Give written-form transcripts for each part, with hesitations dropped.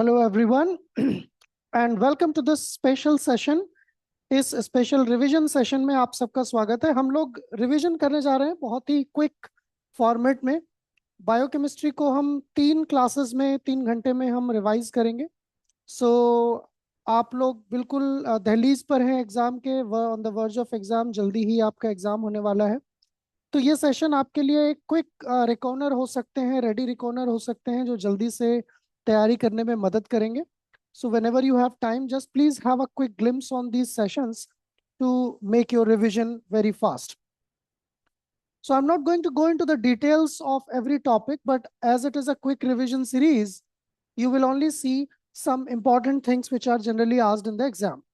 Hello everyone and welcome to this special session. इस special revision session में आप सबका स्वागत है। हम लोग रिवीजन करने जा रहे हैं बहुत ही क्विक फॉर्मेट में। बायोकेमिस्ट्री को हम 3 क्लासेस में 3 घंटे में हम रिवाइज करेंगे। सो आप लोग बिल्कुल दहलीज पर हैं एग्जाम के, on the verge of exam. जल्दी ही आपका एग्जाम होने वाला है। तो ये सेशन आपके लिए एक क्विक रिकॉर्नर हो सकते हैं, रेडी रिकॉर्नर हो सकते हैं, जो जल्दी से तैयारी करने में मदद करेंगे। So whenever you have time, just please have a quick glimpse on these sessions to make your revision very fast. So I'm not going to go into the details of every topic, but as it is a quick revision series, you will only see some important things which are generally asked in the exam.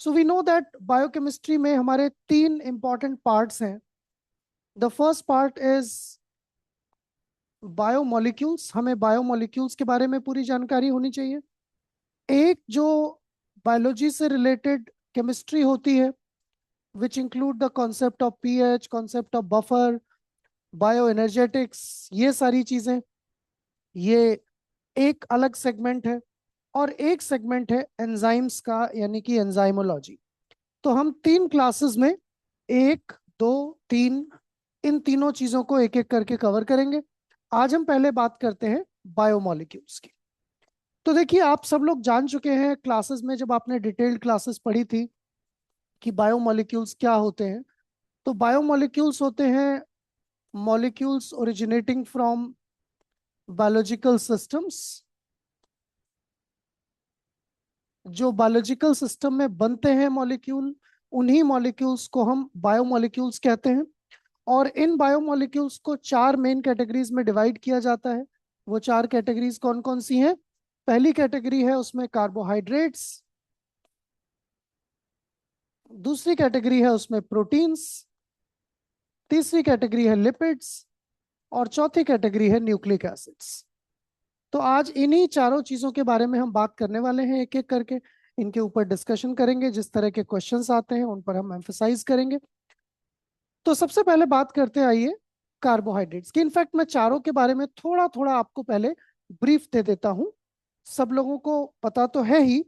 So we know that biochemistry में हमारे 3 important parts हैं. The first part is biomolecules. हमें biomolecules के बारे में पूरी जानकारी होनी चाहिए। एक जो बायोलॉजी से रिलेटेड केमिस्ट्री होती है, which include the concept of pH, concept of buffer, bio energetics, ये सारी चीजें, ये एक अलग सेगमेंट है। और एक सेगमेंट है एंजाइम्स का, यानी कि एंजाइमोलॉजी। तो हम 3 क्लासेस में 1, 2, 3 इन तीनों चीजों को एक एक करके कवर करेंगे। आज हम पहले बात करते हैं बायोमोलिक्यूल्स की। तो देखिए, आप सब लोग जान चुके हैं क्लासेस में, जब आपने डिटेल्ड क्लासेस पढ़ी थी, कि बायोमोलिक्यूल्स क्या होते हैं। तो बायोमोलिक्यूल्स होते हैं molecules originating from biological systems. जो बायोलॉजिकल सिस्टम में बनते हैं मॉलिक्यूल, उन्हीं मॉलिक्यूल्स को हम बायोमोलिक्यूल्स कहते हैं। और इन बायोमोलिक्यूल्स को 4 मेन कैटेगरीज में डिवाइड किया जाता है। वो 4 कैटेगरीज कौन कौन सी हैं? पहली कैटेगरी है उसमें कार्बोहाइड्रेट्स, दूसरी कैटेगरी है उसमें प्रोटीन्स, तीसरी कैटेगरी है लिपिड्स, और चौथी कैटेगरी है न्यूक्लिक एसिड्स। तो आज इन्हीं चारों चीजों के बारे में हम बात करने वाले हैं, एक एक करके इनके ऊपर डिस्कशन करेंगे। जिस तरह के क्वेश्चंस आते हैं उन पर हम एम्फसाइज करेंगे। तो सबसे पहले बात करते हैं, आइए, कार्बोहाइड्रेट्स की। इनफैक्ट मैं चारों के बारे में थोड़ा थोड़ा आपको पहले ब्रीफ दे देता हूं। सब लोगों को पता तो है ही,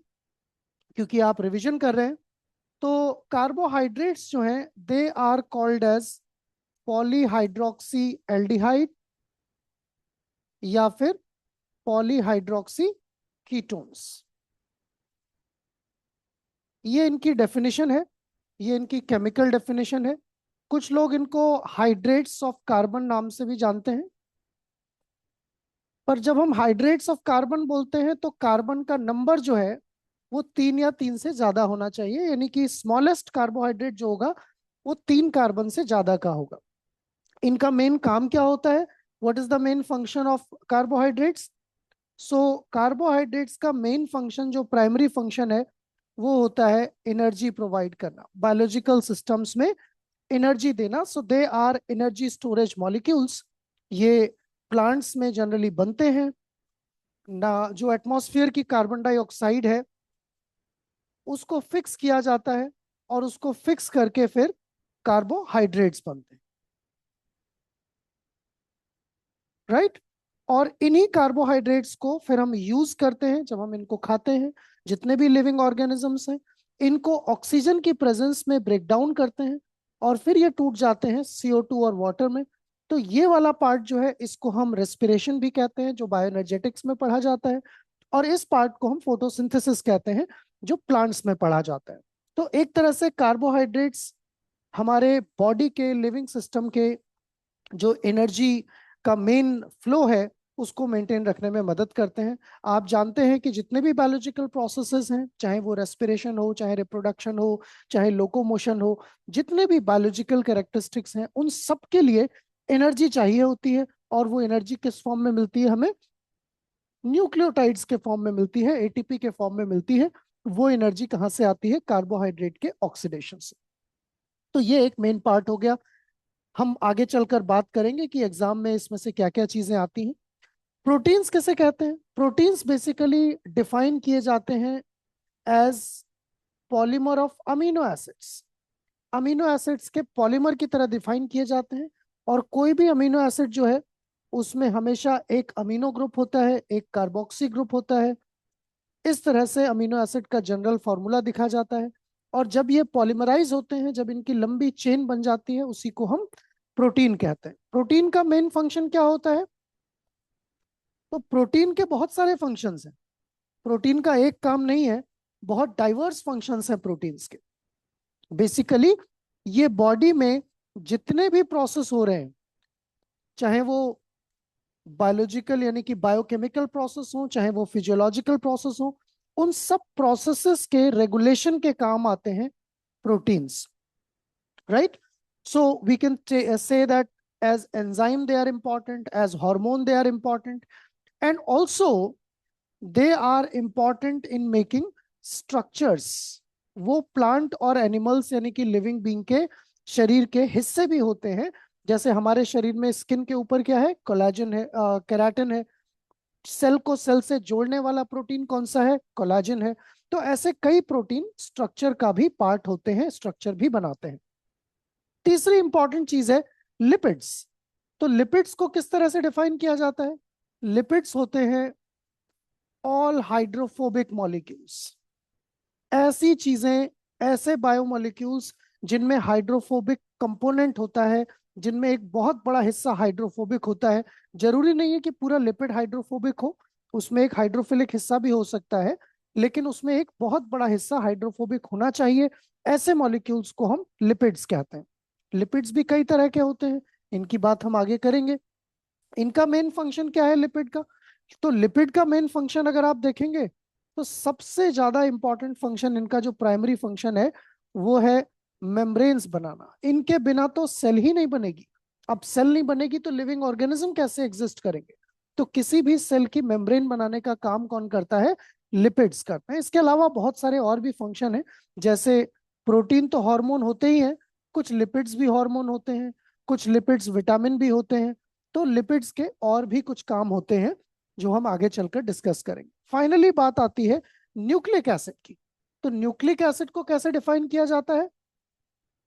क्योंकि आप रिवीजन कर रहे हैं। तो कार्बोहाइड्रेट्स जो हैं, they are called as polyhydroxy aldehyde या फिर पॉलीहाइड्रोक्सी कीटोन्स। ये इनकी डेफिनेशन है, ये इनकी केमिकल डेफिनेशन है। कुछ लोग इनको हाइड्रेट्स ऑफ कार्बन नाम से भी जानते हैं। पर जब हम हाइड्रेट्स ऑफ कार्बन बोलते हैं, तो कार्बन का नंबर जो है वो 3 या 3 से ज्यादा होना चाहिए, यानी कि स्मॉलेस्ट कार्बोहाइड्रेट जो होगा वो 3 कार्बन से ज्यादा का होगा। इनका मेन काम क्या होता है? What is the main function of carbohydrates? So carbohydrates का मेन फंक्शन, जो प्राइमरी फंक्शन है, वो होता है एनर्जी प्रोवाइड करना, बायोलॉजिकल सिस्टम्स में एनर्जी देना। So they are energy storage molecules. ये प्लांट्स में जनरली बनते हैं ना। जो एटमॉस्फेयर की कार्बन डाइऑक्साइड है उसको फिक्स किया जाता है, और उसको फिक्स करके फिर कार्बोहाइड्रेट्स बनते हैं, राइट। और इन्हीं कार्बोहाइड्रेट्स को फिर हम यूज करते हैं जब हम इनको खाते हैं। जितने भी लिविंग ऑर्गेनिजम्स हैं, इनको ऑक्सीजन की प्रेजेंस में ब्रेक डाउन करते हैं, और फिर ये टूट जाते हैं CO2 और वाटर में। तो ये वाला पार्ट जो है, इसको हम रेस्पिरेशन भी कहते हैं, जो बायोएनर्जेटिक्स में पढ़ा जाता है। और इस पार्ट को हम फोटोसिंथेसिस कहते हैं, जो प्लांट्स में पढ़ा जाता है। तो एक तरह से कार्बोहाइड्रेट्स हमारे बॉडी के, लिविंग सिस्टम के जो एनर्जी का मेन फ्लो है, उसको मेंटेन रखने में मदद करते हैं। आप जानते हैं कि जितने भी बायोलॉजिकल प्रोसेसेस हैं, चाहे वो रेस्पिरेशन हो, चाहे रिप्रोडक्शन हो, चाहे लोकोमोशन हो, जितने भी बायोलॉजिकल कैरेक्टरिस्टिक्स हैं, उन सब के लिए एनर्जी चाहिए होती है। और वो एनर्जी किस फॉर्म में मिलती है हमें? न्यूक्लियोटाइड्स के फॉर्म में मिलती है, ATP के फॉर्म में मिलती है। वो एनर्जी कहाँ से आती है? कार्बोहाइड्रेट के ऑक्सीडेशन से। तो ये एक मेन पार्ट हो गया। हम आगे चलकर बात करेंगे कि एग्जाम में इसमें से क्या क्या चीजें आती हैं। प्रोटीन्स किसे कहते हैं? प्रोटीन्स बेसिकली डिफाइन किए जाते हैं as polymer of amino acids. Amino acids के पॉलीमर की तरह डिफाइन किए जाते हैं। और कोई भी अमीनो एसिड जो है, उसमें हमेशा एक अमीनो ग्रुप होता है, एक कार्बोक्सी ग्रुप होता है, इस तरह से अमीनो एसिड का जनरल फॉर्मूला दिखा जाता है। और जब ये पॉलीमराइज होते हैं, जब इनकी लंबी चेन बन जाती है, उसी को हम प्रोटीन कहते हैं। प्रोटीन का मेन फंक्शन क्या होता है? तो प्रोटीन के बहुत सारे फंक्शंस हैं। प्रोटीन का एक काम नहीं है, बहुत डाइवर्स फंक्शंस हैं प्रोटीन्स के। बेसिकली ये बॉडी में जितने भी प्रोसेस हो रहे हैं, चाहे वो बायोलॉजिकल यानी कि बायोकेमिकल प्रोसेस हो, चाहे वो फिजियोलॉजिकल प्रोसेस हो, उन सब प्रोसेसेस के रेगुलेशन के काम आते हैं proteins, right? So we can say that as enzyme they are important, as hormone they are important, and also they are important in making structures. वो प्लांट और एनिमल्स यानी कि लिविंग बीइंग के शरीर के हिस्से भी होते हैं। जैसे हमारे शरीर में स्किन के ऊपर क्या है? कोलाजन है, केराटिन है। सेल को सेल से जोड़ने वाला प्रोटीन कौन सा है? कोलाजन है। तो ऐसे कई प्रोटीन स्ट्रक्चर का भी पार्ट होते हैं, स्ट्रक्चर भी बनाते हैं। तीसरी इंपॉर्टेंट चीज है लिपिड्स। तो लिपिड्स को किस तरह से डिफाइन किया जाता है? लिपिड्स होते हैं ऑल हाइड्रोफोबिक मॉलिक्यूल्स, ऐसी चीजें, ऐसे बायोमोलिक्यूल्स जिनमें हाइड्रोफोबिक कंपोनेंट होता है, जिनमें एक बहुत बड़ा हिस्सा हाइड्रोफोबिक होता है। जरूरी नहीं है कि पूरा लिपिड हाइड्रोफोबिक हो, उसमें एक हाइड्रोफिलिक हिस्सा भी हो सकता है, लेकिन उसमें एक बहुत बड़ा हिस्सा हाइड्रोफोबिक होना चाहिए। ऐसे मॉलिक्यूल्स को हम लिपिड्स कहते हैं। लिपिड्स भी कई तरह के होते हैं, इनकी बात हम आगे करेंगे। इनका मेन फंक्शन क्या है लिपिड का? तो लिपिड का मेन फंक्शन अगर आप देखेंगे, तो सबसे ज्यादा इंपॉर्टेंट फंक्शन इनका, जो प्राइमरी फंक्शन है, वो है मेम्ब्रेन्स बनाना। इनके बिना तो सेल ही नहीं बनेगी। अब सेल नहीं बनेगी तो लिविंग ऑर्गेनिज्म कैसे एग्जिस्ट करेंगे? तो किसी भी सेल की मेम्ब्रेन बनाने का काम कौन करता है? लिपिड्स करते हैं। इसके अलावा बहुत सारे और भी फंक्शन है, जैसे प्रोटीन तो हार्मोन होते ही हैं, कुछ लिपिड्स भी हार्मोन होते हैं, कुछ लिपिड्स विटामिन भी होते हैं। तो लिपिड्स के और भी कुछ काम होते हैं जो हम आगे चलकर डिस्कस करेंगे। फाइनली बात आती है न्यूक्लिक एसिड की। तो न्यूक्लिक एसिड को कैसे डिफाइन किया जाता है?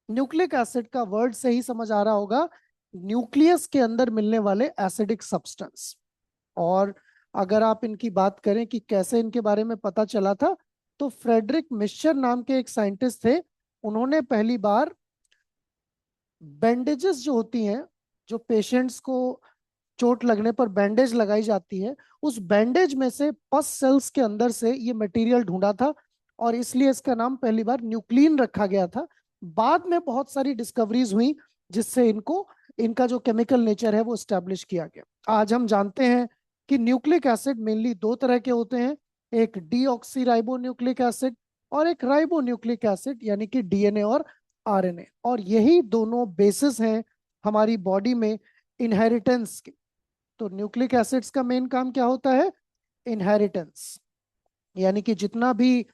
न्यूक्लिक एसिड का वर्ड से ही समझ आ रहा होगा, न्यूक्लियस के अंदर मिलने वाले एसिडिक सब्सटेंस। और अगर आप इनकी बात करें कि कैसे इनके बारे में पता चला था, तो फ्रेडरिक मिश्चर नाम के एक साइंटिस्ट थे। उन्होंने पहली बार बैंडेजेस जो होती हैं, जो पेशेंट्स को चोट लगने पर बैंडेज लगाई जाती है, उस बैंडेज में से पस सेल्स के अंदर से ये मटेरियल ढूंढा था, और इसलिए इसका नाम पहली बार न्यूक्लिन रखा गया था। बाद में बहुत सारी डिस्कवरीज हुई जिससे इनको, इनका जो केमिकल नेचर है वो स्टैब्लिश किया गया। आज हम जानते हैं कि न्यूक्लिक एसिड मेनली दो तरह के होते हैं, एक डीऑक्सी राइबो न्यूक्लिक एसिड और एक राइबो न्यूक्लिक एसिड, यानी कि डीएनए और आरएनए। और यही दोनों बेसिस हैं हमारी बॉडी में इनहेरिटेंस के। तो न्यूक्लिक एसिड्स का मेन काम क्या होता है? इनहेरिटेंस, यानी कि जितना भी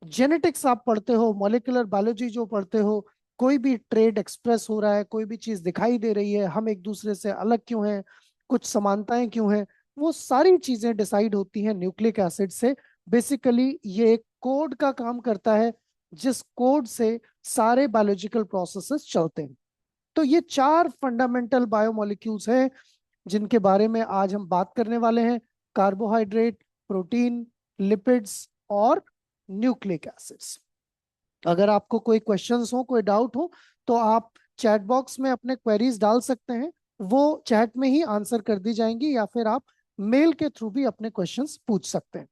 जेनेटिक्स आप पढ़ते हो, मॉलिक्यूलर बायोलॉजी जो पढ़ते हो, कोई भी ट्रेड एक्सप्रेस हो रहा है, कोई भी चीज दिखाई दे रही है, हम एक दूसरे से अलग क्यों हैं, कुछ समानताएं क्यों हैं, वो सारी चीजें डिसाइड होती हैं न्यूक्लिक एसिड से। बेसिकली ये एक कोड का काम करता है, जिस कोड से सारे बायोलॉजिकल प्रोसेसेस चलते हैं। तो ये चार फंडामेंटल बायोमोलिक्यूल्स हैं जिनके बारे में आज हम बात करने वाले हैं: कार्बोहाइड्रेट, प्रोटीन, लिपिड्स और न्यूक्लिक एसिड्स। अगर आपको कोई क्वेश्चंस हो, कोई डाउट हो, तो आप चैट बॉक्स में अपने क्वेरीज डाल सकते हैं, वो चैट में ही आंसर कर दी जाएंगी, या फिर आप मेल के थ्रू भी अपने क्वेश्चंस पूछ सकते हैं।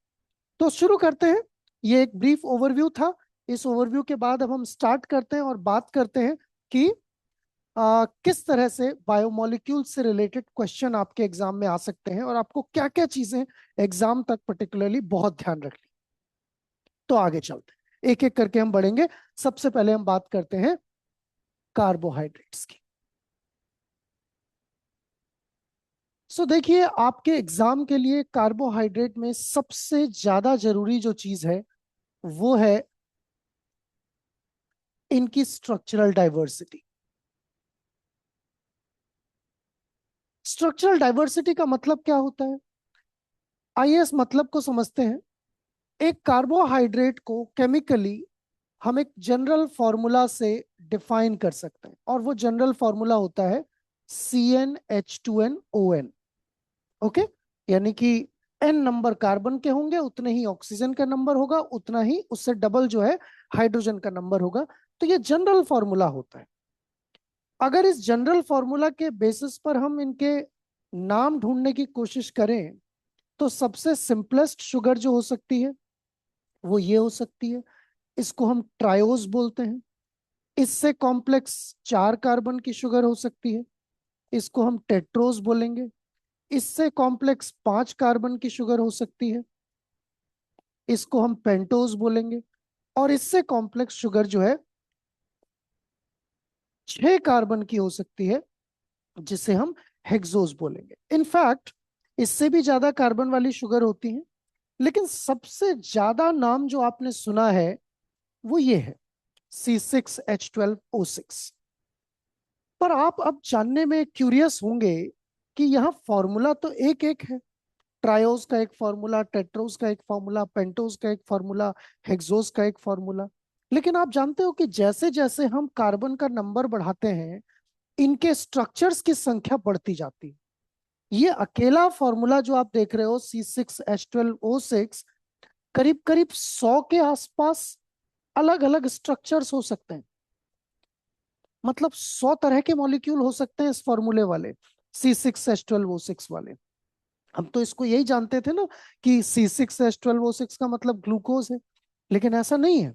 तो शुरू करते हैं। ये एक ब्रीफ ओवरव्यू था। इस ओवरव्यू के बाद अब हम स्टार्ट करते हैं और बात करते हैं कि किस तरह से बायोमोलिक्यूल से रिलेटेड क्वेश्चन आपके एग्जाम में आ सकते हैं, और आपको क्या क्या चीजें एग्जाम तक पर्टिकुलरली बहुत ध्यान रखनी। तो आगे चलते हैं, एक एक करके हम बढ़ेंगे। सबसे पहले हम बात करते हैं कार्बोहाइड्रेट्स की। सो देखिए, आपके एग्जाम के लिए कार्बोहाइड्रेट में सबसे ज्यादा जरूरी जो चीज है वो है इनकी स्ट्रक्चरल डाइवर्सिटी। स्ट्रक्चरल डाइवर्सिटी का मतलब क्या होता है? आइए इस मतलब को समझते हैं। एक कार्बोहाइड्रेट को केमिकली हम एक जनरल फॉर्मूला से डिफाइन कर सकते हैं, और वो जनरल फॉर्मूला होता है CnH2nOn। ओके, यानी कि एन नंबर कार्बन के होंगे उतने ही ऑक्सीजन का नंबर होगा, उतना ही उससे डबल जो है हाइड्रोजन का नंबर होगा। तो ये जनरल फॉर्मूला होता है। अगर इस जनरल फॉर्मूला के बेसिस पर हम इनके नाम ढूंढने की कोशिश करें तो सबसे सिंपलेस्ट शुगर जो हो सकती है वो ये हो सकती है। इसको हम ट्रायोज बोलते हैं। इससे कॉम्प्लेक्स 4 कार्बन की शुगर हो सकती है, इसको हम टेट्रोज बोलेंगे। इससे कॉम्प्लेक्स 5 कार्बन की शुगर हो सकती है, इसको हम पेंटोज बोलेंगे। और इससे कॉम्प्लेक्स शुगर जो है 6 कार्बन की हो सकती है, जिसे हम हेक्सोज बोलेंगे। इनफैक्ट इससे भी ज्यादा कार्बन वाली शुगर होती है, लेकिन सबसे ज्यादा नाम जो आपने सुना है वो ये है C6H12O6। पर आप अब जानने में क्यूरियस होंगे कि यहाँ फॉर्मूला तो एक एक है। ट्रायोज का एक फॉर्मूला, टेट्रोज का एक फॉर्मूला, पेंटोज का एक फॉर्मूला, हेक्सोज का एक फॉर्मूला। लेकिन आप जानते हो कि जैसे जैसे हम कार्बन का नंबर बढ़ाते हैं इनके स्ट्रक्चर्स की संख्या बढ़ती जाती है। ये अकेला फॉर्मूला जो आप देख रहे हो C6H12O6 करीब करीब 100 के आसपास अलग अलग स्ट्रक्चर्स हो सकते हैं। मतलब 100 तरह के मॉलिक्यूल हो सकते हैं इस फॉर्मूले वाले, C6H12O6 वाले। हम तो इसको यही जानते थे ना कि C6H12O6 का मतलब ग्लूकोज है, लेकिन ऐसा नहीं है।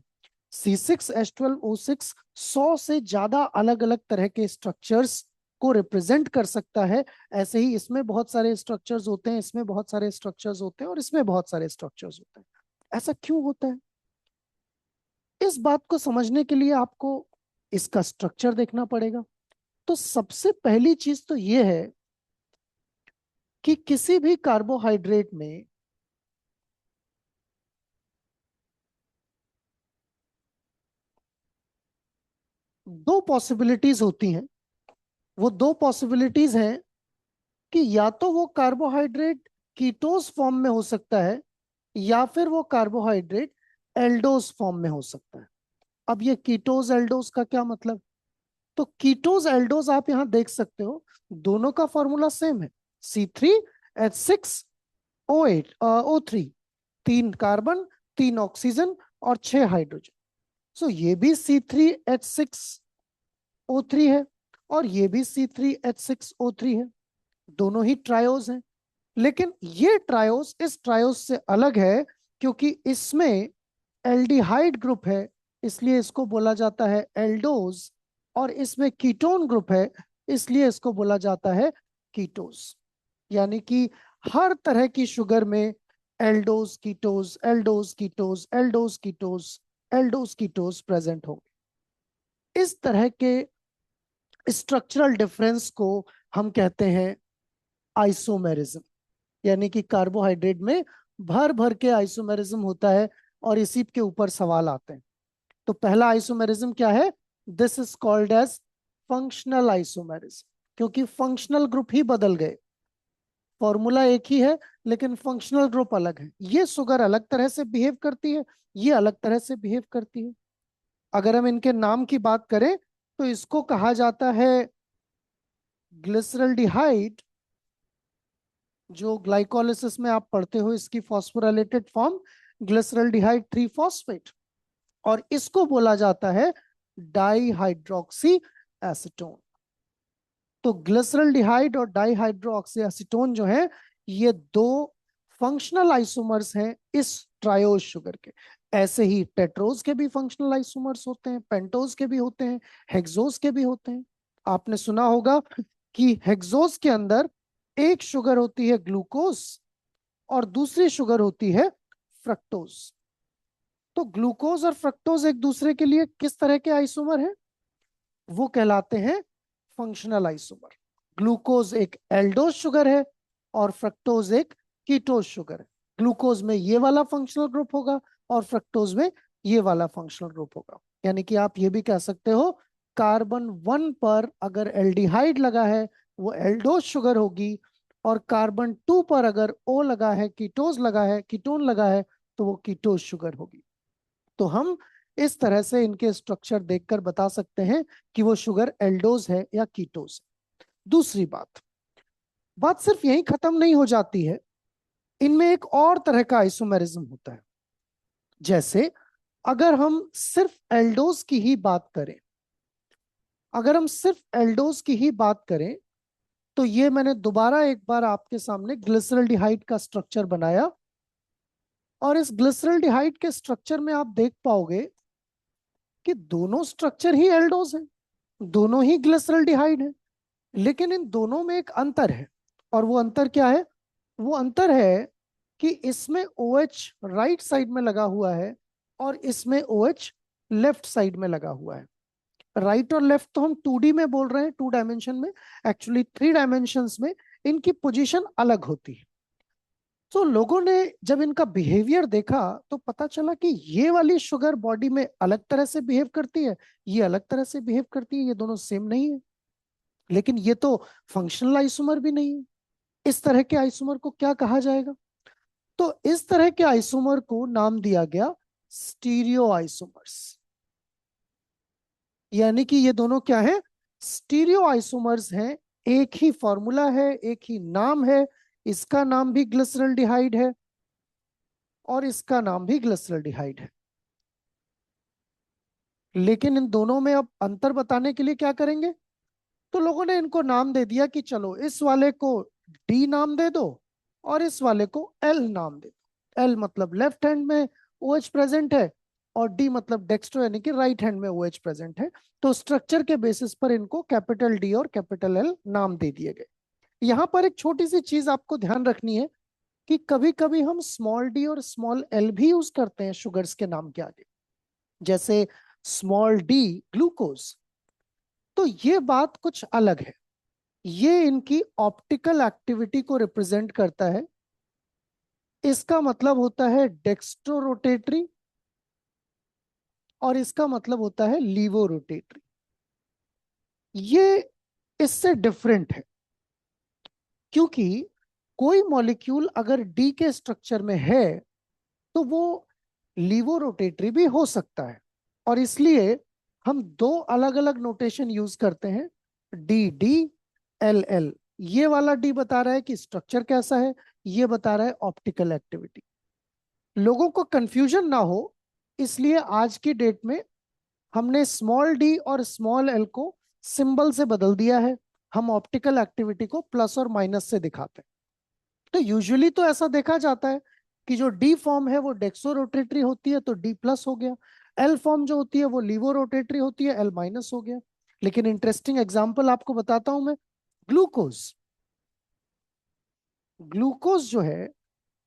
C6H12O6 100 से ज्यादा अलग अलग तरह के स्ट्रक्चर्स को रिप्रेजेंट कर सकता है। ऐसे ही इसमें बहुत सारे स्ट्रक्चर्स होते हैं, इसमें बहुत सारे स्ट्रक्चर्स होते हैं, और इसमें बहुत सारे स्ट्रक्चर्स होते हैं। ऐसा क्यों होता है? इस बात को समझने के लिए आपको इसका स्ट्रक्चर देखना पड़ेगा। तो सबसे पहली चीज तो यह है कि किसी भी कार्बोहाइड्रेट में दो पॉसिबिलिटीज होती हैं। वो दो पॉसिबिलिटीज हैं कि या तो वो कार्बोहाइड्रेट कीटोस फॉर्म में हो सकता है, या फिर वो कार्बोहाइड्रेट एल्डोस फॉर्म में हो सकता है। अब ये कीटोस एल्डोस का क्या मतलब? तो कीटोस एल्डोस आप यहां देख सकते हो, दोनों का फॉर्मूला सेम है, C3H6O8O3। 3 कार्बन, 3 ऑक्सीजन और 6 हाइड्रोजन। सो ये भी C3H6O3 है और ये भी C3H6O3 है। दोनों ही ट्रायोज हैं। लेकिन ये ट्रायोस इस ट्रायोस से अलग है क्योंकि इसमें एल्डिहाइड ग्रुप है, इसलिए इसको बोला जाता है एल्डोज। और इसमें कीटोन ग्रुप है, इसलिए इसको बोला जाता है कीटोस। यानी कि हर तरह की शुगर में aldose ketose, aldose ketose, aldose ketose, aldose ketose present होंगे। इस तरह के स्ट्रक्चरल डिफरेंस को हम कहते हैं आइसोमेरिज्म। यानी कि कार्बोहाइड्रेट में भर भर के आइसोमेरिज्म होता है और इसी के ऊपर सवाल आते हैं। तो पहला आइसोमेरिज्म क्या है? This is called as functional isomerism, क्योंकि फंक्शनल ग्रुप ही बदल गए। फॉर्मूला एक ही है लेकिन फंक्शनल ग्रुप अलग है। ये शुगर अलग तरह से बिहेव करती है, ये अलग तरह से बिहेव करती है। अगर हम इनके नाम की बात करें तो इसको कहा जाता है ग्लिसरल्डिहाइड, जो ग्लाइकोलिसिस में आप पढ़ते हो इसकी फॉस्फोराइलेटेड फॉर्म ग्लिसरल्डिहाइड 3 फॉस्फेट। और इसको बोला जाता है डाईहाइड्रोक्सी एसीटोन। तो ग्लिसरल्डिहाइड और डाईहाइड्रोक्सी एसीटोन जो है ये दो फंक्शनल आइसोमर्स हैं इस ट्रायोज शुगर के। ऐसे ही टेट्रोज के भी फंक्शनल आइसोमर्स होते हैं, पेंटोज के भी होते हैं, हेक्सोज के भी होते हैं। आपने सुना होगा कि हेक्सोज के अंदर एक शुगर होती है ग्लूकोज और दूसरी शुगर होती है फ्रक्टोज। तो ग्लूकोज और फ्रक्टोज एक दूसरे के लिए किस तरह के आइसोमर हैं? वो कहलाते हैं फंक्शनल आइसोमर। ग्लूकोज एक एल्डोज शुगर है और फ्रक्टोज एक कीटोज शुगर है। ग्लूकोज में ये वाला फंक्शनल ग्रुप होगा और फ्रक्टोज में ये वाला फंक्शनल ग्रुप होगा। यानी कि आप ये भी कह सकते हो कार्बन 1 पर अगर एल्डिहाइड लगा है वो एल्डोज शुगर होगी, और कार्बन 2 पर अगर ओ लगा है, कीटोज लगा है, कीटोन लगा है, तो वो कीटोज शुगर होगी। तो हम इस तरह से इनके स्ट्रक्चर देखकर बता सकते हैं कि वो शुगर एल्डोज है या कीटोज। दूसरी बात, बात सिर्फ यहीं खत्म नहीं हो जाती है। इनमें एक और तरह का आइसोमेरिज्म होता है। जैसे अगर हम सिर्फ एल्डोज की ही बात करें, अगर हम सिर्फ एल्डोज की ही बात करें, तो ये मैंने दोबारा एक बार आपके सामने ग्लिसरल्डिहाइड का स्ट्रक्चर बनाया, और इस ग्लिसरल्डिहाइड के स्ट्रक्चर में आप देख पाओगे कि दोनों स्ट्रक्चर ही एल्डोज हैं, दोनों ही ग्लिसरल्डिहाइड हैं, लेकिन इन दोनों में एक अंतर है। और वो अंतर क्या है? वो अंतर है कि इसमें OH राइट साइड में लगा हुआ है और इसमें OH लेफ्ट साइड में लगा हुआ है। राइट और लेफ्ट तो हम 2D में बोल रहे हैं, 2 डायमेंशन में। एक्चुअली 3 डायमेंशंस में इनकी पोजीशन अलग होती है। तो लोगों ने जब इनका बिहेवियर देखा तो पता चला कि ये वाली शुगर बॉडी में अलग तरह से बिहेव करती है, ये अलग तरह से बिहेव करती है, ये दोनों सेम नहीं है। लेकिन ये तो फंक्शनल आइसोमर भी नहीं है। इस तरह के आइसोमर को क्या कहा जाएगा? तो इस तरह के आइसोमर को नाम दिया गया स्टीरियो आइसोमर्स। यानी कि ये दोनों क्या है? स्टीरियो आइसोमर्स हैं। एक ही फॉर्मूला है, एक ही नाम है, इसका नाम भी ग्लिसरल्डिहाइड है और इसका नाम भी ग्लिसरल्डिहाइड है। लेकिन इन दोनों में अब अंतर बताने के लिए क्या करेंगे? तो लोगों ने इनको नाम दे दिया कि चलो इस वाले को डी नाम दे दो और इस वाले को एल नाम दे दो। एल मतलब लेफ्ट हैंड में OH प्रेजेंट है और डी मतलब डेक्स्ट्रो यानी कि राइट हैंड में OH प्रेजेंट है। तो स्ट्रक्चर के बेसिस पर इनको कैपिटल डी और कैपिटल एल नाम दे दिए गए। यहां पर एक छोटी सी चीज आपको ध्यान रखनी है कि कभी कभी हम स्मॉल डी और स्मॉल एल भी यूज करते हैं शुगर्स के नाम के आगे। जैसे स्मॉल डी ग्लूकोज। तो ये बात कुछ अलग है। ये इनकी ऑप्टिकल एक्टिविटी को रिप्रेजेंट करता है। इसका मतलब होता है डेक्स्ट्रो रोटेटरी और इसका मतलब होता है लीवो रोटेटरी। ये इससे डिफरेंट है क्योंकि कोई मॉलिक्यूल अगर डी के स्ट्रक्चर में है तो वो लीवो रोटेटरी भी हो सकता है। और इसलिए हम दो अलग अलग नोटेशन यूज करते हैं, डी डी एल एल। ये वाला डी बता रहा है कि स्ट्रक्चर कैसा है, ये बता रहा है ऑप्टिकल एक्टिविटी। लोगों को कंफ्यूजन ना हो इसलिए आज की डेट में हमने स्मॉल डी और स्मॉल एल को सिंबल से बदल दिया है। हम ऑप्टिकल एक्टिविटी को प्लस और माइनस से दिखाते हैं। तो यूजुअली तो ऐसा देखा जाता है कि जो डी फॉर्म है वो डेक्सो रोटेटरी होती है तो डी प्लस हो गया, एल फॉर्म जो होती है वो लीवो रोटेटरी होती है, एल माइनस हो गया। लेकिन इंटरेस्टिंग एग्जांपल आपको बताता हूं मैं। ग्लूकोज। ग्लूकोज जो है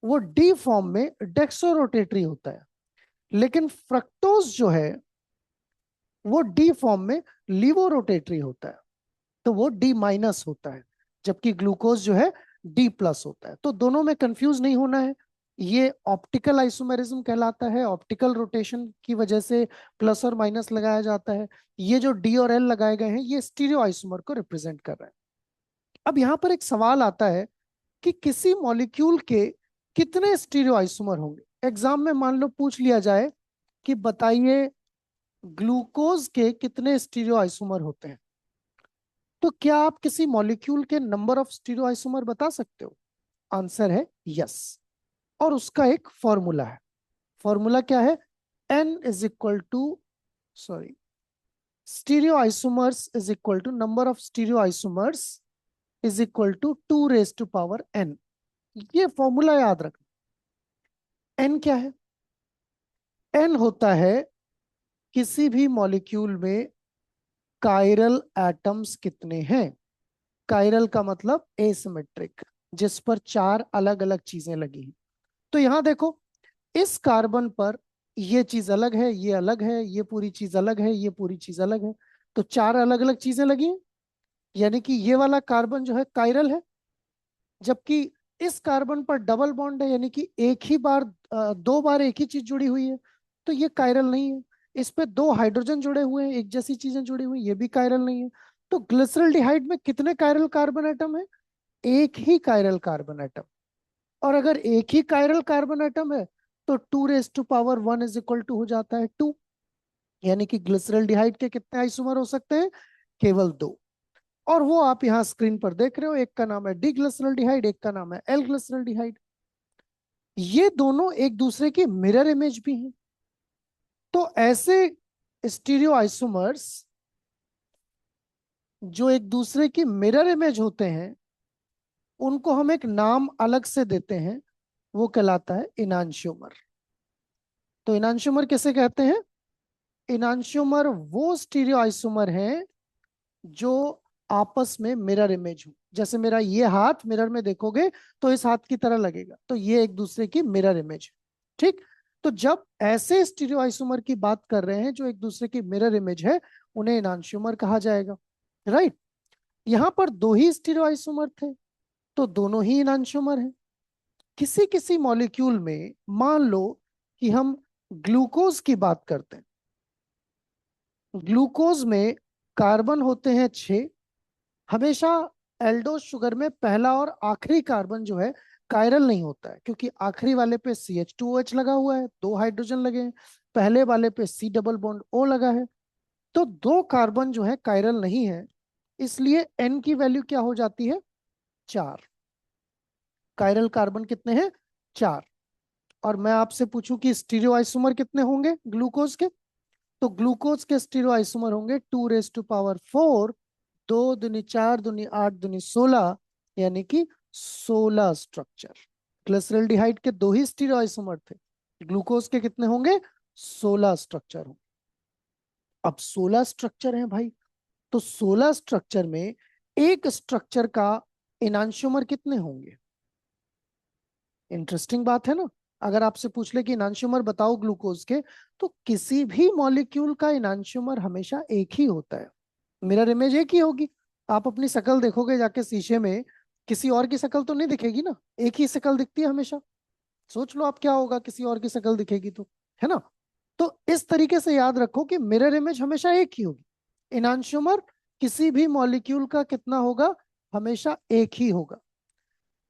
वो डी फॉर्म में डेक्सो रोटेटरी होता है, लेकिन फ्रक्टोज जो है वो डी फॉर्म में लीवो रोटेटरी होता है, तो वो डी माइनस होता है। जबकि ग्लूकोज जो है डी प्लस होता है। तो दोनों में कंफ्यूज नहीं होना है। ये ऑप्टिकल आइसोमेरिज्म कहलाता है। ऑप्टिकल रोटेशन की वजह से प्लस और माइनस लगाया जाता है। ये जो डी और एल लगाए गए हैं ये स्टीरियो आइसोमर को रिप्रेजेंट कर रहा है। अब यहाँ पर एक सवाल आता है कि किसी मॉलिक्यूल के कितने स्टीरियो आइसोमर होंगे। एग्जाम में मान लो पूछ लिया जाए कि बताइए ग्लूकोज के कितने स्टीरियो आइसोमर होते हैं, तो क्या आप किसी मॉलिक्यूल के नंबर ऑफ स्टीरियो आइसोमर बता सकते हो? आंसर है यस। और उसका एक फॉर्मूला है। फॉर्मूला क्या है? n is equal to, sorry, stereo isomers is equal to number of stereo isomers is equal to 2⁻n। ये फॉर्मूला याद रखना। n क्या है? n होता है किसी भी मॉलिक्यूल में कायरल एटम्स कितने हैं। कायरल का मतलब एसिमेट्रिक, जिस पर 4 अलग अलग चीजें लगी हैं। तो यहां देखो, इस कार्बन पर ये चीज अलग है, ये अलग है, ये पूरी चीज अलग है, ये पूरी चीज अलग है। तो 4 अलग अलग चीजें लगी हैं, यानी कि ये वाला कार्बन जो है कायरल है। जबकि इस कार्बन पर डबल बॉन्ड है, यानी कि एक ही बार 2 बार एक ही चीज जुड़ी हुई है, तो ये कायरल नहीं है। इस पे 2 हाइड्रोजन जुड़े हुए हैं, एक जैसी चीजें जुड़ी हुई, ये भी कायरल नहीं है। तो ग्लिसरल्डिहाइड में कितने कायरल कार्बन एटम है? एक ही कायरल कार्बन एटम। और अगर एक ही कायरल कार्बन एटम है तो 2⁻1 इज इक्वल टू हो जाता है 2। यानी कि ग्लिसरल्डिहाइड के कितने आइसोमर हो सकते हैं? केवल 2। और वो आप यहाँ स्क्रीन पर देख रहे हो, एक का नाम है डी ग्लिसरल्डिहाइड, एक का नाम है एल ग्लिसरल्डिहाइड। ये दोनों एक दूसरे की मिरर इमेज भी हैं। तो ऐसे स्टीरियो आइसोमर्स जो एक दूसरे की मिरर इमेज होते हैं, उनको हम एक नाम अलग से देते हैं, वो कहलाता है इनांशियोमर। तो इनांशियोमर किसे कहते हैं? इनांशियोमर वो स्टीरियो आइसोमर हैं जो आपस में मिरर इमेज हो। जैसे मेरा ये हाथ मिरर में देखोगे तो इस हाथ की तरह लगेगा, तो ये एक दूसरे की मिरर इमेज है। ठीक। तो जब ऐसे स्टीरियो आइसोमर की बात कर रहे हैं जो एक दूसरे की मिरर इमेज है, उन्हें इनांशियोमर कहा जाएगा। राइट। यहां पर दो ही स्टीरियो आइसोमर थे, तो दोनों ही इनांशियोमर हैं। किसी किसी मॉलिक्यूल में मान लो कि हम ग्लूकोज की बात करते हैं। ग्लूकोज में कार्बन होते हैं 6। हमेशा एल्डोस शुगर में पहला और आखिरी कार्बन जो है कायरल नहीं होता है, क्योंकि आखिरी वाले पे CH2OH लगा हुआ है, 2 हाइड्रोजन लगे हैं। पहले वाले पे C डबल बॉन्ड O लगा है। तो 2 कार्बन जो है कायरल नहीं है, इसलिए N की वैल्यू क्या हो जाती है? 4। कायरल कार्बन कितने हैं? 4। और मैं आपसे पूछूं कि स्टीरियो आइसोमर कितने होंगे ग्लूकोज के? तो ग्लूकोज के स्टीरियो आइसोमर होंगे 2⁴। 2 दूनी 4 दूनी 8 दूनी 16, यानी कि 16 स्ट्रक्चर। ग्लिसरॉल्डिहाइड के दो ही स्टीरियो आइसोमर थे, ग्लूकोज के कितने होंगे? 16 स्ट्रक्चर होंगे। अब 16 स्ट्रक्चर हैं भाई, तो 16 स्ट्रक्चर में एक स्ट्रक्चर का इनांशियोमर कितने होंगे? इंटरेस्टिंग बात है ना। अगर आपसे पूछ ले कि इनांशियोमर बताओ ग्लूकोज के, तो किसी भी मॉलिक्यूल का इनांशियोमर हमेशा एक ही होता है। मिरर इमेज एक ही होगी। आप अपनी शक्ल देखोगे जाके शीशे में, किसी और की शक्ल तो नहीं दिखेगी ना, एक ही शक्ल दिखती है हमेशा। सोच लो आप क्या होगा किसी और की शक्ल दिखेगी तो, है ना। तो इस तरीके से याद रखो कि मिरर इमेज हमेशा एक ही होगी। इनांशियोमर किसी भी मॉलिक्यूल का कितना होगा? हमेशा एक ही होगा।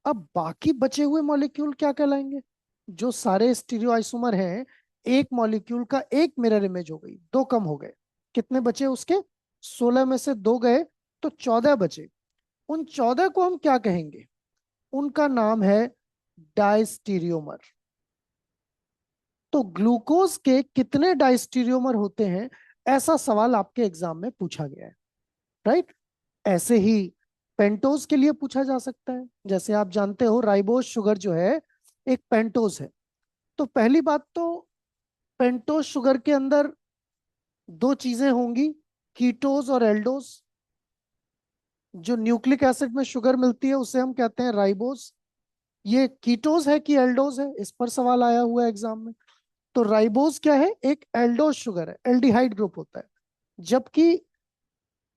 अब बाकी बचे हुए मॉलिक्यूल क्या कहलाएंगे? जो सारे स्टीरियो आइसोमर हैं, एक मॉलिक्यूल का एक मिरर इमेज हो गई, दो कम हो गए। कितने बचे उसके? 16 में से दो गए, तो 14 बचे। उन 14 को हम क्या कहेंगे? उनका नाम है डायस्टीरियोमर। तो ग्लूकोज के कितने डायस्टीरियोमर होते हैं, ऐसा सवाल आपके एग्जाम में पूछा गया है। राइट। ऐसे ही पेंटोज के लिए पूछा जा सकता है। जैसे आप जानते हो राइबोज शुगर जो है एक पेंटोज है। तो पहली बात तो पेंटोज शुगर के अंदर दो चीजें होंगी, कीटोज और एल्डोज। जो न्यूक्लिक एसिड में शुगर मिलती है उसे हम कहते हैं राइबोज। ये कीटोज है कि एल्डोज है, इस पर सवाल आया हुआ है एग्जाम में। तो राइबोज क्या है? एक एल्डोज शुगर है, एल्डिहाइड ग्रुप होता है। जबकि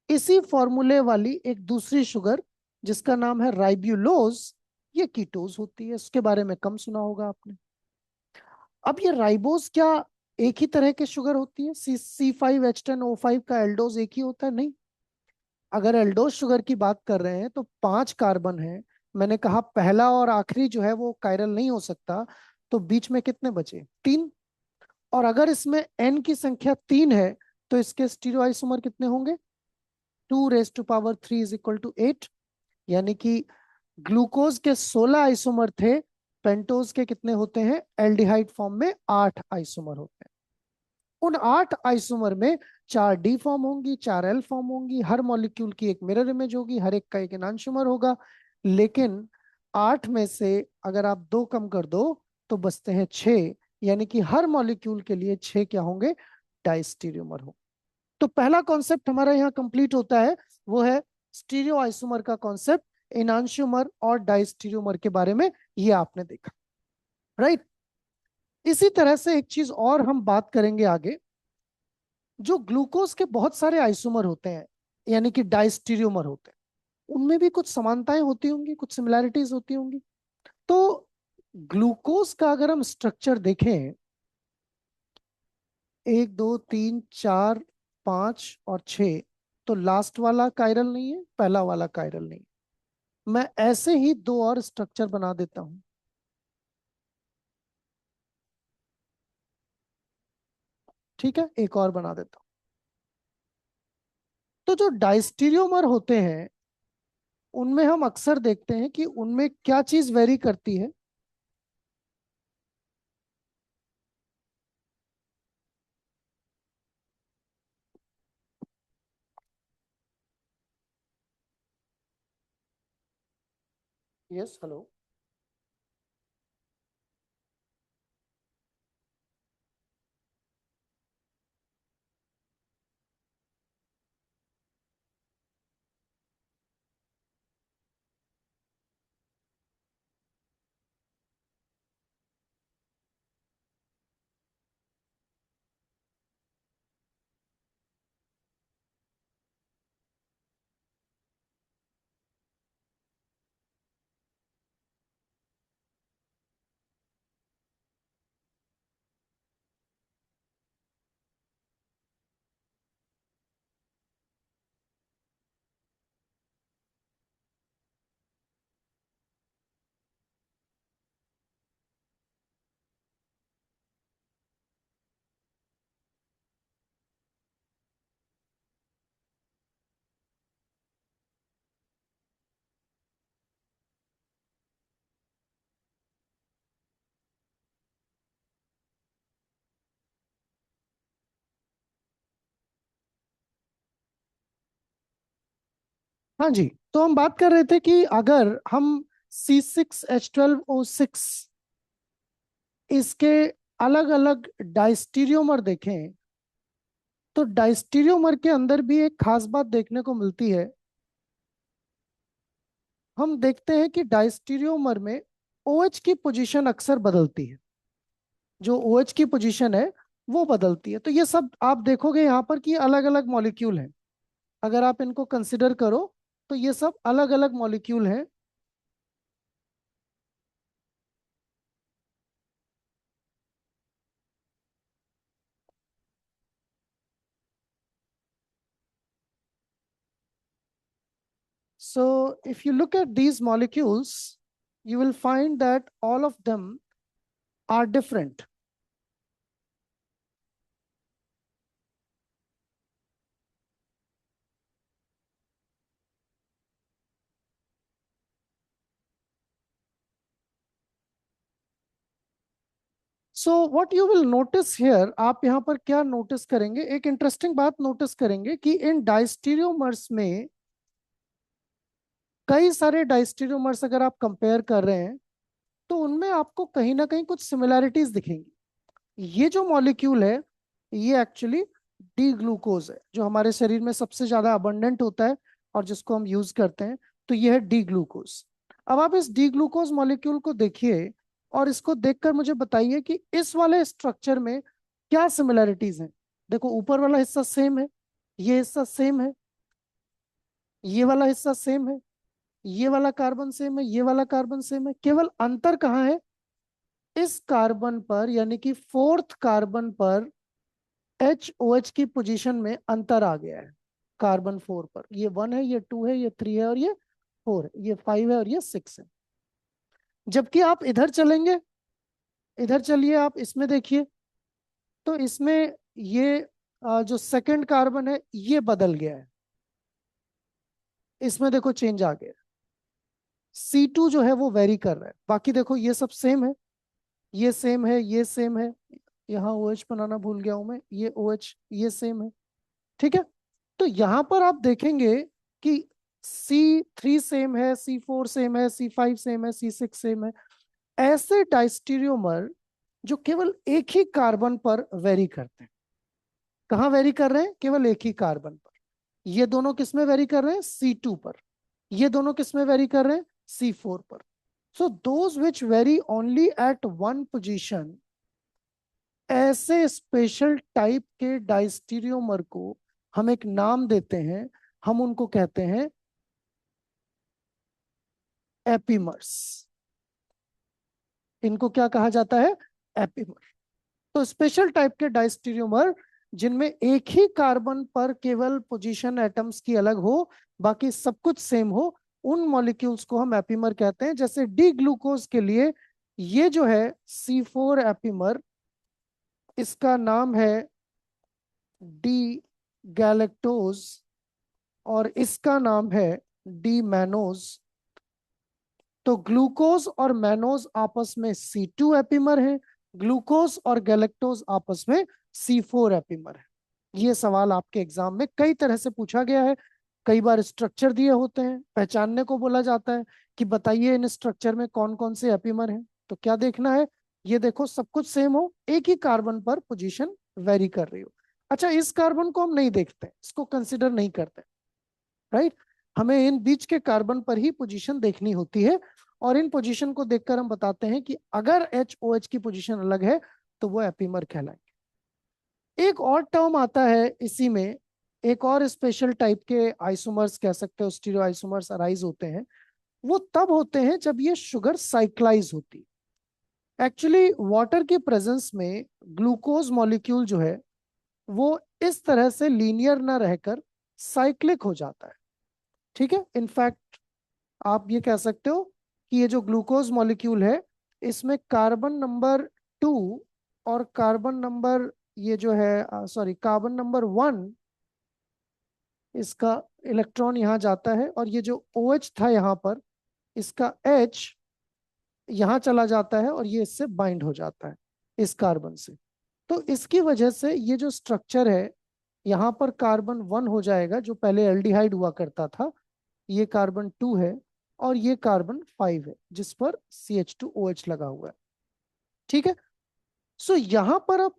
इसी फॉर्मूले वाली एक दूसरी शुगर जिसका नाम है राइब्यूलोज, ये कीटोज होती है। इसके बारे में कम सुना होगा आपने। अब ये राइबोज क्या एक ही तरह के शुगर होती है? C5H10O5 का एल्डोज एक ही होता है? नहीं। अगर एल्डोज शुगर की बात कर रहे हैं तो 5 कार्बन है। मैंने कहा पहला और आखिरी जो है वो कायरल नहीं हो सकता, तो बीच में कितने बचे? 3। और अगर इसमें N की संख्या 3 है, तो इसके स्टीरियोआइसोमर कितने होंगे? 2⁵ यानी कि ग्लूकोज के 16 आइसोमर थे, पेंटोज के कितने होते हैं? एल्डिहाइड फॉर्म में 8 आइसोमर होते हैं। उन 8 आइसोमर में 4 D फॉर्म होंगी, 4 L फॉर्म होंगी। हर मॉलिक्यूल की एक मिरर इमेज होगी, हर एक का एक एनांशियोमर होगा। लेकिन 8 में से अगर आप 2 कम कर दो तो बचते हैं 6, यानी कि हर मॉलिक्यूल के लिए 6 क्या होंगे? डाइस्टीरियोमर हो। तो पहला कॉन्सेप्ट हमारा यहाँ कंप्लीट होता है, वो है स्टीरियो आइसोमर का कॉन्सेप्ट। एनांशियोमर और डाइस्टीरियोमर के बारे में ये आपने देखा। राइट। इसी तरह से एक चीज और हम बात करेंगे आगे। जो ग्लूकोज के बहुत सारे आइसोमर होते हैं, यानी कि डाइस्टीरियोमर होते हैं, उनमें भी कुछ समानताएं होती होंगी, कुछ सिमिलैरिटीज होती होंगी। तो ग्लूकोज का अगर हम स्ट्रक्चर देखें, 1 2 3 4 5 और 6, तो लास्ट वाला कायरल नहीं है, पहला वाला कायरल नहीं। मैं ऐसे ही दो और स्ट्रक्चर बना देता हूं। ठीक है, एक और बना देता हूं। तो जो डायस्टीरियोमर होते हैं, उनमें हम अक्सर देखते हैं कि उनमें क्या चीज वेरी करती है? Yes, hello. हाँ जी। तो हम बात कर रहे थे कि अगर हम C6H12O6 इसके अलग अलग डायस्टीरियोमर देखें, तो डायस्टीरियोमर के अंदर भी एक खास बात देखने को मिलती है। हम देखते हैं कि डायस्टीरियोमर में OH की पोजीशन अक्सर बदलती है। जो OH की पोजीशन है वो बदलती है। तो ये सब आप देखोगे यहाँ पर कि अलग अलग मॉलिक्यूल हैं। अगर आप इनको कंसिडर करो तो ये सब अलग अलग मॉलिक्यूल हैं। So if you look at these molecules, you will find that all of them are different. So what you will notice here, आप यहाँ पर क्या नोटिस करेंगे, एक इंटरेस्टिंग बात नोटिस करेंगे कि इन डायस्टीरियोमर्स में कई सारे डायस्टीरियोमर्स अगर आप कंपेयर कर रहे हैं तो उनमें आपको कहीं ना कहीं कुछ सिमिलैरिटीज दिखेंगी। ये जो मॉलिक्यूल है ये एक्चुअली डी ग्लूकोज है, जो हमारे शरीर में सबसे ज्यादा अबंडेंट होता है और जिसको हम यूज करते हैं। तो ये है डी ग्लूकोज। अब आप इस डी ग्लूकोज मॉलिक्यूल को देखिए और इसको देखकर मुझे बताइए कि इस वाले स्ट्रक्चर में क्या सिमिलैरिटीज हैं। देखो, ऊपर वाला हिस्सा सेम है, ये हिस्सा सेम है, ये वाला हिस्सा सेम है, ये वाला कार्बन सेम है, ये वाला कार्बन सेम है। केवल अंतर कहाँ है, इस कार्बन पर यानी कि फोर्थ कार्बन पर OH की पोजीशन में अंतर आ गया है। कार्बन 4 पर ये 1 है, ये 2 है, ये 3 है और ये 4 है, ये 5 है और ये 6 है। जबकि आप इधर चलेंगे, इधर चलिए, आप इसमें देखिए, तो इसमें ये जो सेकंड कार्बन है ये बदल गया है। इसमें देखो चेंज आ गया। C2 जो है वो वेरी कर रहा है। बाकी देखो ये सब सेम है, ये सेम है, ये सेम है। यहाँ OH बनाना भूल गया हूं मैं, ये OH ये सेम है। ठीक है। तो यहां पर आप देखेंगे कि C3 सेम है, C4 सेम है, C5 सेम है, C6 सेम है। ऐसे डायस्टीरियोमर जो केवल एक ही कार्बन पर वेरी करते हैं। कहाँ वेरी कर रहे हैं, केवल एक ही कार्बन पर। ये दोनों किस में वेरी कर रहे हैं, C2 पर। ये दोनों किस में वेरी कर रहे हैं, C4 पर। So those which vary only at one position, ऐसे स्पेशल टाइप के डायस्टीरियोमर को हम एक नाम देते हैं। हम उनको कहते हैं एपीमर्स। इनको क्या कहा जाता है, एपीमर। तो स्पेशल टाइप के डायस्टीरियोमर जिनमें एक ही कार्बन पर केवल पोजीशन एटम्स की अलग हो, बाकी सब कुछ सेम हो, उन मॉलिक्यूल्स को हम एपीमर कहते हैं। जैसे डी ग्लूकोज के लिए ये जो है C4 एपीमर, इसका नाम है डी गैलेक्टोज और इसका नाम है डी मैनोज। तो ग्लूकोज और मैनोज आपस में C2 एपीमर है, ग्लूकोज और गैलेक्टोज आपस में C4 एपीमर है। ये सवाल आपके एग्जाम में कई तरह से पूछा गया है। कई बार स्ट्रक्चर दिए होते हैं, पहचानने को बोला जाता है कि बताइए इन स्ट्रक्चर में कौन कौन से एपिमर हैं। तो क्या देखना है, ये देखो सब कुछ सेम हो, एक ही कार्बन पर पोजीशन वेरी कर रही हो। अच्छा, इस कार्बन को हम नहीं देखते, इसको कंसिडर नहीं करते, राइट। हमें इन बीच के कार्बन पर ही पोजीशन देखनी होती है, और इन पोजीशन को देखकर हम बताते हैं कि अगर HOH की पोजीशन अलग है तो वो एपिमर कहलाएंगे। एक और टर्म आता है इसी में, एक और स्पेशल टाइप के आइसोमर्स कह सकते हो, स्टीरियो आइसोमर्स अराइज होते हैं। वो तब होते हैं जब ये शुगर साइक्लाइज होती है। एक्चुअली वाटर की प्रेजेंस में ग्लूकोज मॉलिक्यूल जो है वो इस तरह से लीनियर ना रहकर साइक्लिक हो जाता है, ठीक है। इनफैक्ट आप ये कह सकते हो कि ये जो ग्लूकोज मॉलिक्यूल है, इसमें कार्बन नंबर 2 और कार्बन नंबर, ये जो है सॉरी, कार्बन नंबर 1, इसका इलेक्ट्रॉन यहाँ जाता है, और ये जो OH था यहाँ पर, इसका H यहाँ चला जाता है, और ये इससे बाइंड हो जाता है इस कार्बन से। तो इसकी वजह से ये जो स्ट्रक्चर है, यहाँ पर कार्बन 1 हो जाएगा जो पहले एल्डिहाइड हुआ करता था, ये कार्बन 2 है, और ये कार्बन 5 है जिस पर CH2OH लगा हुआ है, ठीक है। सो यहाँ पर अब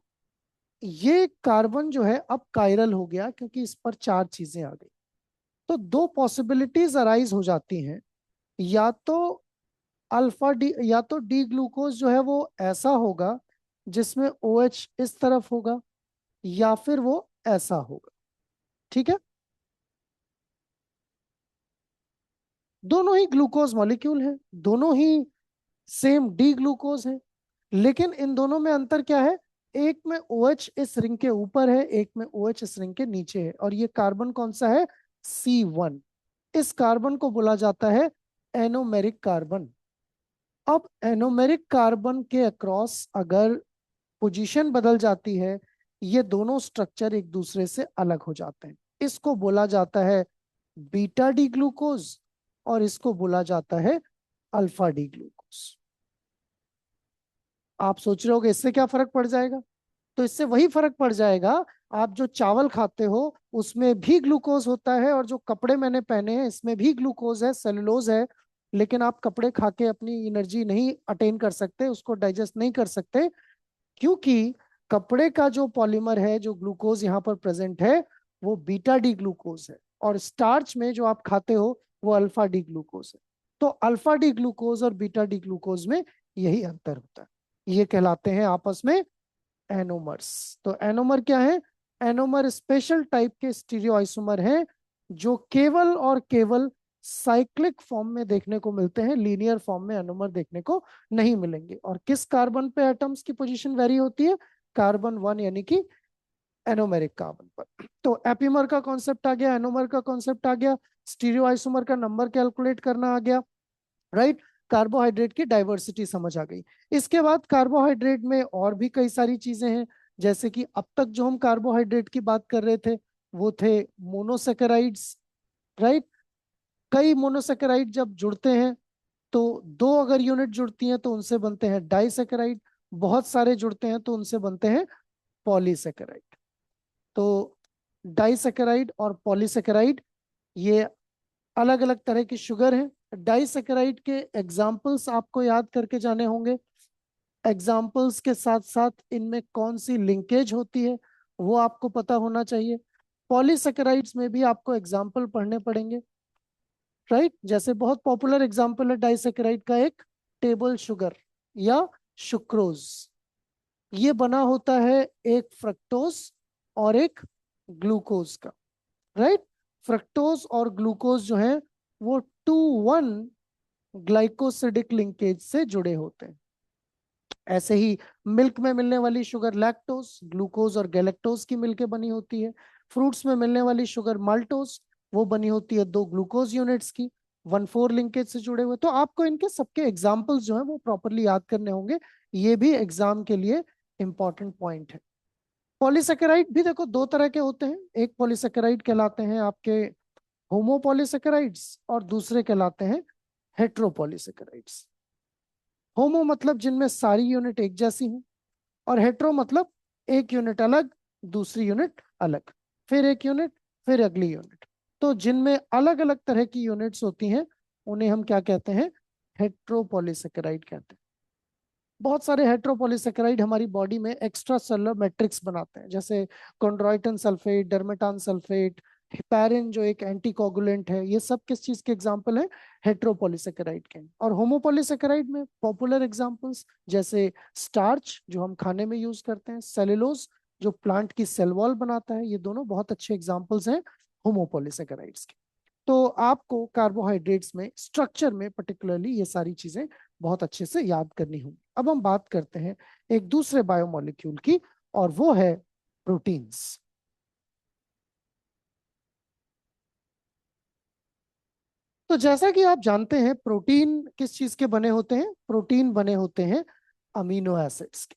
ये कार्बन जो है अब कायरल हो गया, क्योंकि इस पर 4 चीजें आ गई। तो दो पॉसिबिलिटीज अराइज हो जाती हैं, या तो अल्फा डी, या तो डी ग्लूकोज जो है वो ऐसा होगा जिसमें OH इस तरफ होगा, या फिर वो ऐसा होगा, ठीक है। दोनों ही ग्लूकोज मॉलिक्यूल है, दोनों ही सेम डी ग्लूकोज है, लेकिन इन दोनों में अंतर क्या है, एक में OH इस रिंग के ऊपर है, एक में OH इस रिंग के नीचे है, और ये कार्बन कौन सा है, C1। इस कार्बन को बोला जाता है एनोमेरिक कार्बन। अब एनोमेरिक कार्बन के अक्रॉस अगर पोजीशन बदल जाती है, ये दोनों स्ट्रक्चर एक दूसरे से अलग हो जाते हैं। इसको बोला जाता है बीटा डी ग्लूकोज, और इसको बोला जाता है अल्फा डी ग्लूकोज। आप सोच रहे होगे इससे क्या फर्क पड़ जाएगा, तो इससे वही फर्क पड़ जाएगा, आप जो चावल खाते हो उसमें भी ग्लूकोज होता है, और जो कपड़े मैंने पहने हैं इसमें भी ग्लूकोज है, सेलुलोज है, लेकिन आप कपड़े खा के अपनी एनर्जी नहीं अटेन कर सकते, उसको डाइजेस्ट नहीं कर सकते, क्योंकि कपड़े का जो पॉलीमर है, जो ग्लूकोज यहाँ पर प्रेजेंट है, वो बीटा डी ग्लूकोज है, और स्टार्च में जो आप खाते हो वो अल्फा डी ग्लूकोज है। तो अल्फा डी ग्लूकोज और बीटा डी ग्लूकोज में यही अंतर होता है, ये कहलाते हैं आपस में एनोमर्स। तो एनोमर क्या है, एनोमर स्पेशल टाइप के स्टीरियो आइसोमर हैं जो केवल और केवल साइक्लिक फॉर्म में देखने को मिलते हैं, लीनियर फॉर्म में एनोमर देखने को नहीं मिलेंगे। और किस कार्बन पे एटम्स की पोजीशन वेरी होती है, कार्बन 1 यानी कि एनोमेरिक कार्बन पर। तो एपिमर का कॉन्सेप्ट आ गया, एनोमर का कॉन्सेप्ट आ गया, स्टीरियो आइसोमर का नंबर कैलकुलेट करना आ गया, राइट। कार्बोहाइड्रेट की डाइवर्सिटी समझ आ गई। इसके बाद कार्बोहाइड्रेट में और भी कई सारी चीजें हैं, जैसे कि अब तक जो हम कार्बोहाइड्रेट की बात कर रहे थे वो थे मोनोसेकेराइड्स, राइट। कई मोनोसेकेराइड जब जुड़ते हैं तो दो अगर यूनिट जुड़ती हैं तो उनसे बनते हैं डाइसेकेराइड, बहुत सारे जुड़ते हैं तो उनसे बनते हैं पॉलीसेकेराइड। तो डाइसेकेराइड और पॉलीसेकेराइड ये अलग अलग तरह की शुगर है। डाइसेकेराइड के एग्जाम्पल्स आपको याद करके जाने होंगे, एग्जाम्पल्स के साथ साथ इनमें कौन सी लिंकेज होती है वो आपको पता होना चाहिए। पॉलीसेकेराइड्स में भी आपको एग्जाम्पल पढ़ने पड़ेंगे, राइट। जैसे बहुत पॉपुलर एग्जाम्पल है डाइसेकेराइड का एक टेबल शुगर या सुक्रोज, ये बना होता है एक फ्रक्टोज और एक ग्लूकोज का, राइट। फ्रक्टोज और ग्लूकोज जो है वो 2:1 ग्लाइकोसिडिक लिंकेज से जुड़े होते हैं। ऐसे ही मिल्क में मिलने वाली शुगर लैक्टोज, ग्लूकोज और गैलेक्टोज की मिलके बनी होती है। फ्रूट्स में मिलने वाली शुगर माल्टोज, वो बनी होती है दो ग्लूकोज यूनिट्स की, 1,4 लिंकेज से जुड़े हुए। तो आपको इनके सबके एग्जाम्पल्स जो है वो प्रॉपरली याद करने होंगे, ये भी एग्जाम के लिए इंपॉर्टेंट पॉइंट है। पॉलीसेकेराइड भी देखो दो तरह के होते हैं, एक पॉलीसेकेराइड कहलाते हैं आपके होमोपॉलीसेकेराइड्स, और दूसरे कहलाते हैं हेट्रोपॉलीसेकेराइड्स। होमो मतलब जिनमें सारी यूनिट एक जैसी हो, और हेट्रो मतलब एक यूनिट अलग, दूसरी यूनिट अलग, फिर एक यूनिट, फिर अगली यूनिट। तो जिनमें अलग अलग तरह की यूनिट्स होती हैं उन्हें हम क्या कहते हैं? हेट्रोपॉलीसेकेराइड कहते हैं। बहुत सारे हेट्रोपॉलीसेकेराइड हमारी बॉडी में एक्स्ट्रा सेलुलर मैट्रिक्स बनाते हैं, जैसे कॉन्ड्रॉइटन सल्फेट, डर्मेटान सल्फेट, हिपैरिन जो एक एंटीकोगुलेंट है। ये सब किस चीज के एग्जांपल है? हेट्रोपॉलीसेकेराइड के। और होमोपॉलीसेकेराइड में पॉपुलर एग्जांपल्स जैसे स्टार्च जो हम खाने में यूज करते हैं, सेलुलोज जो प्लांट की सेल वॉल बनाता है, ये दोनों बहुत अच्छे एग्जांपल्स हैं होमोपॉलीसेकेराइड्स के। तो आपको कार्बोहाइड्रेट्स में स्ट्रक्चर में पर्टिकुलरली ये सारी चीजें बहुत अच्छे से याद करनी होगी। अब हम बात करते हैं एक दूसरे बायोमोलिक्यूल की, और वो है प्रोटीन्स। तो जैसा कि आप जानते हैं, प्रोटीन किस चीज के बने होते हैं? प्रोटीन बने होते हैं अमीनो एसिड्स के।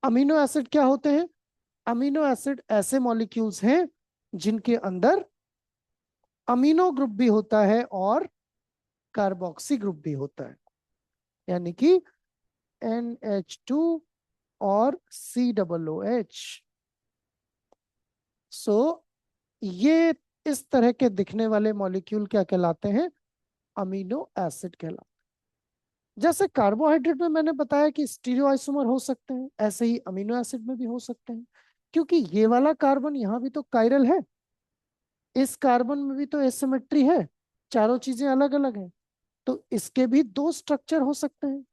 अमीनो एसिड क्या होते हैं? अमीनो एसिड ऐसे मॉलिक्यूल्स हैं जिनके अंदर अमीनो ग्रुप भी होता है और कार्बोक्सी ग्रुप भी होता है, यानी कि NH2 और COOH। सो ये इस तरह के दिखने वाले मॉलिक्यूल क्या कहलाते हैं? अमीनो एसिड कहलाते हैं। जैसे कार्बोहाइड्रेट में मैंने बताया कि स्टीरियोआइसोमर हो सकते हैं, ऐसे ही अमीनो एसिड में भी हो सकते हैं, क्योंकि ये वाला कार्बन यहाँ भी तो कायरल है, इस कार्बन में भी तो एसिमेट्री है, चारों चीजें अलग अलग हैं। तो इसके भी दो स्ट्रक्चर हो सकते हैं।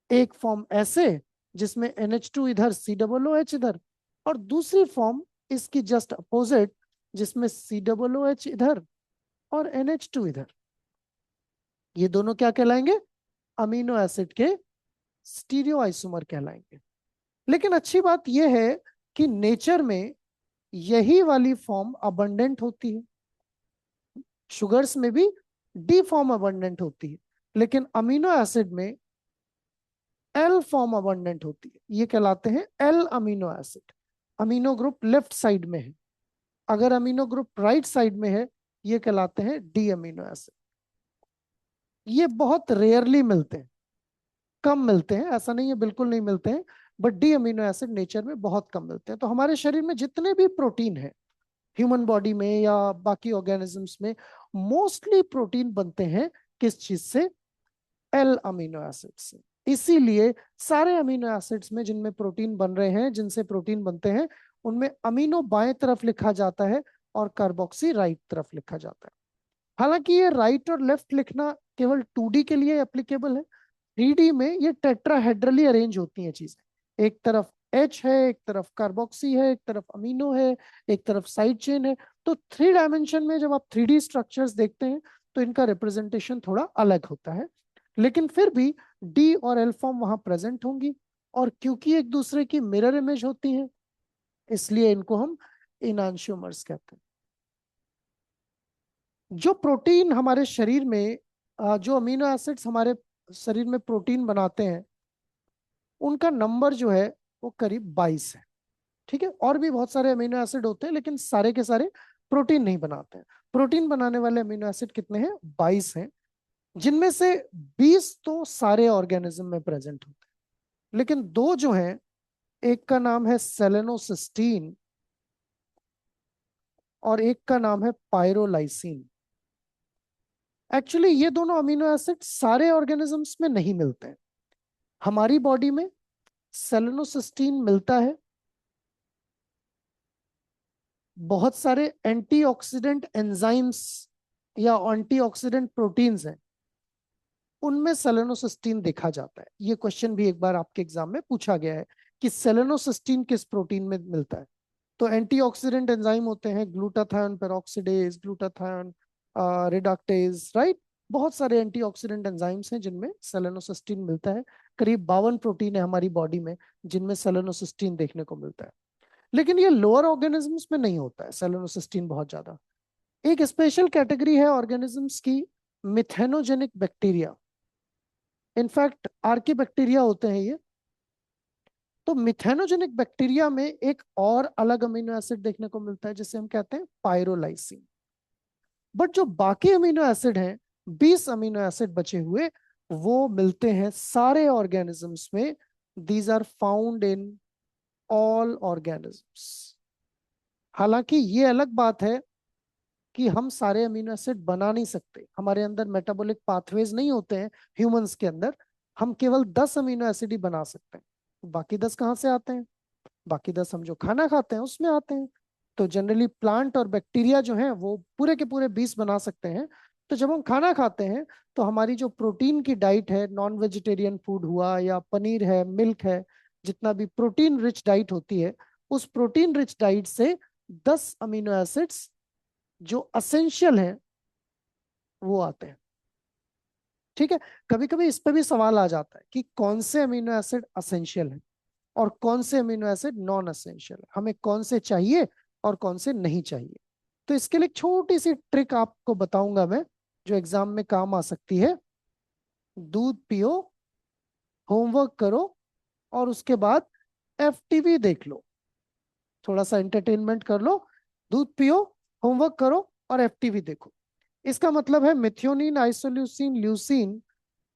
एक फॉर्म ऐसे जिसमें NH2 इधर, COOH इधर, और दूसरी फॉर्म इसकी जस्ट अपोजिट जिसमें COOH इधर और NH2 इधर। ये दोनों क्या कहलाएंगे? अमीनो एसिड के स्टीरियोआइसोमर कहलाएंगे। लेकिन अच्छी बात यह है कि नेचर में यही वाली फॉर्म अबंडेंट होती है। शुगर्स में भी डी फॉर्म अबंडेंट होती है, लेकिन अमीनो एसिड में एल फॉर्म अबंडेंट होती है। ये कहलाते हैं L amino acid. Amino group left side में है, अगर अमीनो ग्रुप राइट साइड में है, ये कहलाते हैं डी अमीनो एसिड। ये बहुत रेयरली मिलते हैं, कम मिलते हैं, ऐसा नहीं है बिल्कुल नहीं मिलते हैं, but D amino acid nature में बहुत कम मिलते हैं। तो हमारे शरीर में जितने भी प्रोटीन है, ह्यूमन बॉडी में या बाकी ऑर्गेनिजम्स में, मोस्टली प्रोटीन बनते हैं किस चीज से? एल अमीनो एसिड से। इसीलिए सारे अमीनो एसिड्स में जिनमें प्रोटीन बन रहे हैं, जिनसे प्रोटीन बनते हैं, उनमें अमीनो बाएं तरफ लिखा जाता है और कार्बोक्सी राइट तरफ लिखा जाता है। हालांकि ये राइट और लेफ्ट लिखना केवल 2D के लिए एप्लीकेबल है। 3D में ये टेट्राहेड्रली अरेंज होती हैं चीजें, एक तरफ H है, एक तरफ कार्बोक्सी है, एक तरफ अमीनो है, एक तरफ साइड चेन है। तो 3 डायमेंशन में जब आप 3D स्ट्रक्चर्स देखते हैं तो इनका रिप्रेजेंटेशन थोड़ा अलग होता है, लेकिन फिर भी डी और एल फॉर्म वहां प्रेजेंट होंगी। और क्योंकि एक दूसरे की मिरर इमेज होती हैं, इसलिए इनको हम इनांशियोमर्स कहते हैं। जो प्रोटीन हमारे शरीर में जो अमीनो एसिड्स हमारे शरीर में प्रोटीन बनाते हैं, उनका नंबर जो है वो करीब 22 है। ठीक है, और भी बहुत सारे अमीनो एसिड होते हैं, लेकिन सारे के सारे प्रोटीन नहीं बनाते हैं। प्रोटीन बनाने वाले अमीनो एसिड कितने हैं? 22 हैं, जिनमें से 20 तो सारे ऑर्गेनिज्म में प्रेजेंट होते हैं, लेकिन दो जो हैं, एक का नाम है सेलेनोसिस्टीन और एक का नाम है पायरोलाइसिन। एक्चुअली ये दोनों अमीनो एसिड सारे ऑर्गेनिजम्स में नहीं मिलते हैं। हमारी बॉडी में सेलेनोसिस्टीन मिलता है, बहुत सारे एंटीऑक्सीडेंट एंजाइम्स या एंटीऑक्सीडेंट प्रोटीन्स हैं, उनमें सेलेनोसिस्टीन देखा जाता है। ये क्वेश्चन भी एक बार आपके एग्जाम में पूछा गया है कि सेलेनोसिस्टीन किस प्रोटीन में मिलता है। तो एंटीऑक्सीडेंट एंजाइम होते हैं ग्लूटाथायोन पेरोक्सिडेज, ग्लूटाथायोन रिडक्टेज, राइट। बहुत सारे एंटीऑक्सीडेंट एंजाइम्स हैं जिनमें सेलेनोसिस्टीन मिलता है। करीब 52 प्रोटीन है हमारी बॉडी में जिनमें सेलेनोसिस्टीन देखने को मिलता है। लेकिन ये लोअर ऑर्गेनिजम्स में नहीं होता है सेलेनोसिस्टीन बहुत ज्यादा। एक स्पेशल कैटेगरी है ऑर्गेनिजम्स की, methanogenic bacteria. In fact Archie bacteria होते हैं ये। तो मिथेनोजेनिक बैक्टीरिया में एक और अलग अमीनो एसिड देखने को मिलता है जिसे हम कहते हैं पायरोलाइसिन। बट जो बाकी अमीनो एसिड हैं, 20 अमीनो एसिड बचे हुए, वो मिलते हैं सारे ऑर्गेनिजम्स में। These are found in all organisms. हालांकि ये अलग बात है कि हम सारे अमीनो एसिड बना नहीं सकते, हमारे अंदर मेटाबॉलिक पाथवेज नहीं होते हैं ह्यूमंस के अंदर, हम केवल 10 अमीनो एसिड ही बना सकते हैं। बाकी 10 कहाँ से आते हैं? बाकी 10 हम जो खाना खाते हैं उसमें आते हैं। तो जनरली प्लांट और बैक्टीरिया जो है वो पूरे के पूरे 20 बना सकते हैं। तो जब हम खाना खाते हैं तो हमारी जो प्रोटीन की डाइट है, नॉन वेजिटेरियन फूड हुआ या पनीर है, मिल्क है, जितना भी प्रोटीन रिच डाइट होती है, उस प्रोटीन रिच डाइट से 10 अमीनो एसिड्स जो असेंशियल हैं वो आते हैं। ठीक है। कभी कभी इस पे भी सवाल आ जाता है कि कौन से अमीनो एसिड असेंशियल है और कौन से अमीनो एसिड नॉन एसेंशियल है, हमें कौन से चाहिए और कौन से नहीं चाहिए। तो इसके लिए एक छोटी सी ट्रिक आपको बताऊंगा मैं, जो एग्जाम में काम आ सकती है। दूध पियो, होमवर्क करो, और उसके बाद एफटीवी देख लो, थोड़ा सा एंटरटेनमेंट कर लो। दूध पियो, होमवर्क करो और एफटीवी देखो। इसका मतलब है मिथ्योनिन, आइसोल्यूसिन, ल्यूसीन,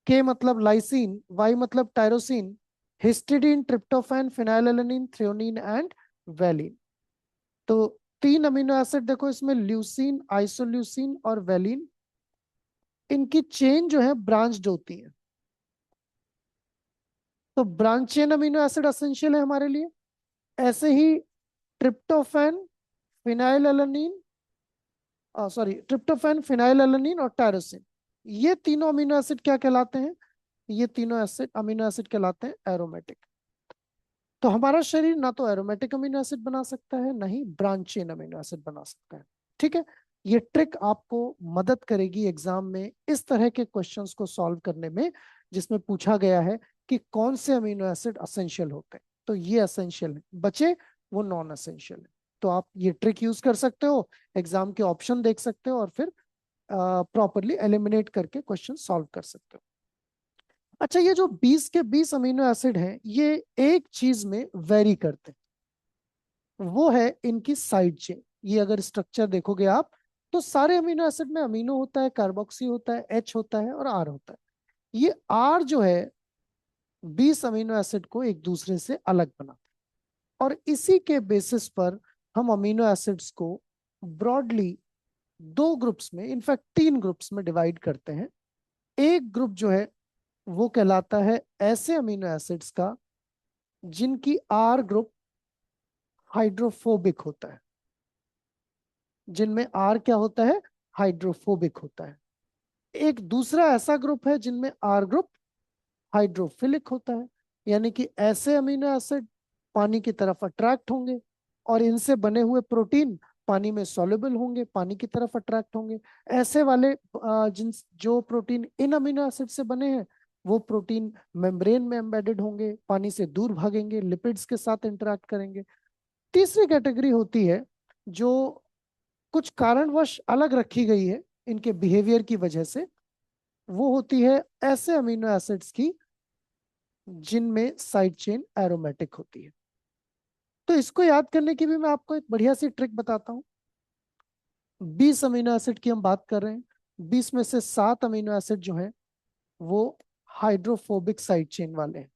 के मतलब लाइसिन, वाई मतलब tyrosine, histidine, tryptophan, phenylalanine, threonine and valine. तो 3 अमीनो एसिड देखो इसमें, ल्यूसीन, आइसोल्यूसिन और वेलिन। इनकी चेन जो है ब्रांच्ड होती है, तो branch chain amino acid essential है हमारे लिए। ऐसे ही ट्रिप्टोफैन, फिनाइलएलनिन, ट्रिप्टोफैन, फिनाइलएलनिन और टायरोसिन, ये तीनों अमीनो एसिड क्या कहलाते हैं? ये तीनों एसिड अमीनो एसिड कहलाते हैं एरोमेटिक। तो हमारा शरीर ना तो एरोमेटिक अमीनो एसिड बना सकता है, ना ही ब्रांच चेन अमीनो एसिड बना सकता है। ठीक है। ये ट्रिक आपको मदद करेगी एग्जाम में इस तरह के क्वेश्चंस को सॉल्व करने में, जिसमें पूछा गया है कि कौन से अमीनो एसिड असेंशियल होते हैं। तो ये असेंशियल है, बचे वो नॉन असेंशियल है। तो आप ये ट्रिक यूज कर सकते हो, एग्जाम के ऑप्शन देख सकते हो और फिर प्रॉपरली एलिमिनेट करके क्वेश्चन सॉल्व कर सकते हो। अच्छा, ये जो 20 के 20 अमीनो एसिड हैं, ये एक चीज में वेरी करते हैं, वो है इनकी साइड चेन। ये अगर स्ट्रक्चर देखोगे आप, तो सारे अमीनो एसिड में अमीनो होता है, कार्बोक्सी होता है, एच होता है और आर होता है। ये आर जो है 20 अमीनो एसिड को एक दूसरे से अलग बनाता है, और इसी के बेसिस पर हम अमीनो एसिड्स को ब्रॉडली 2 ग्रुप्स में, इनफैक्ट 3 ग्रुप्स में डिवाइड करते हैं। एक ग्रुप जो है वो कहलाता है ऐसे अमीनो एसिड्स का जिनकी आर ग्रुप हाइड्रोफोबिक होता है, जिनमें आर क्या होता है? हाइड्रोफोबिक होता है। एक दूसरा ऐसा ग्रुप है जिनमें आर ग्रुप हाइड्रोफिलिक होता है, यानी कि ऐसे अमीनो एसिड पानी की तरफ अट्रैक्ट होंगे और इनसे बने हुए प्रोटीन पानी में सॉल्युबल होंगे, पानी की तरफ अट्रैक्ट होंगे। ऐसे वाले जिन जो प्रोटीन इन अमीनो एसिड से बने हैं, वो प्रोटीन मेम्ब्रेन में एम्बेडेड होंगे, पानी से दूर भागेंगे, लिपिड्स के साथ इंटरैक्ट करेंगे। तीसरी कैटेगरी होती है जो कुछ कारणवश अलग रखी गई है इनके बिहेवियर की वजह से, वो होती है ऐसे अमीनो एसिड्स की जिनमें साइड चेन एरोमेटिक होती है। तो इसको याद करने की भी मैं आपको एक बढ़िया सी ट्रिक बताता हूँ। 20 अमीनो एसिड की हम बात कर रहे हैं, 20 में से 7 अमीनो एसिड जो हैं वो हाइड्रोफोबिक साइड चेन वाले हैं।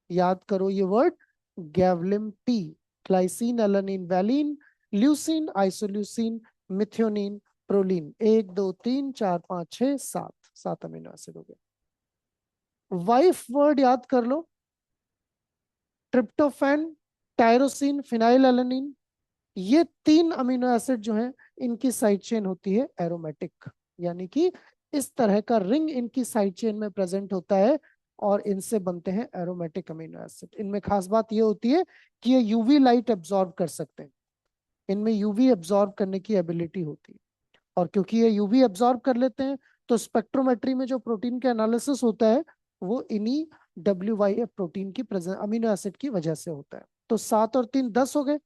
याद करो ये वर्ड, गैवलिन टी, glycine, alanine, valine, leucine, isoleucine, methionine, proline. 1 2 3 4 5 6 7, 7 amino acid हो गए। वाइफ वर्ड याद कर लो, ट्रिप्टोफैन, टायरोसिन, फिनाइलएलनिन। ये 3 अमीनो एसिड जो हैं इनकी साइड चेन होती है एरोमेटिक, यानी कि इस तरह का रिंग इनकी साइड चेन में प्रेजेंट होता है और इनसे बनते हैं एरोमेटिक अमीनो एसिड। इनमें खास बात ये होती है कि ये यूवी लाइट एब्जॉर्ब कर सकते हैं, इनमें यूवी एब्जॉर्ब करने की एबिलिटी होती है। और क्योंकि ये यूवी एब्जॉर्ब कर लेते हैं, तो स्पेक्ट्रोमेट्री में जो प्रोटीन का एनालिसिस होता है वो इन्हीं WYF प्रोटीन की प्रेजेंस, अमीनो एसिड की वजह से होता है। तो 7 और 3 10 हो गए।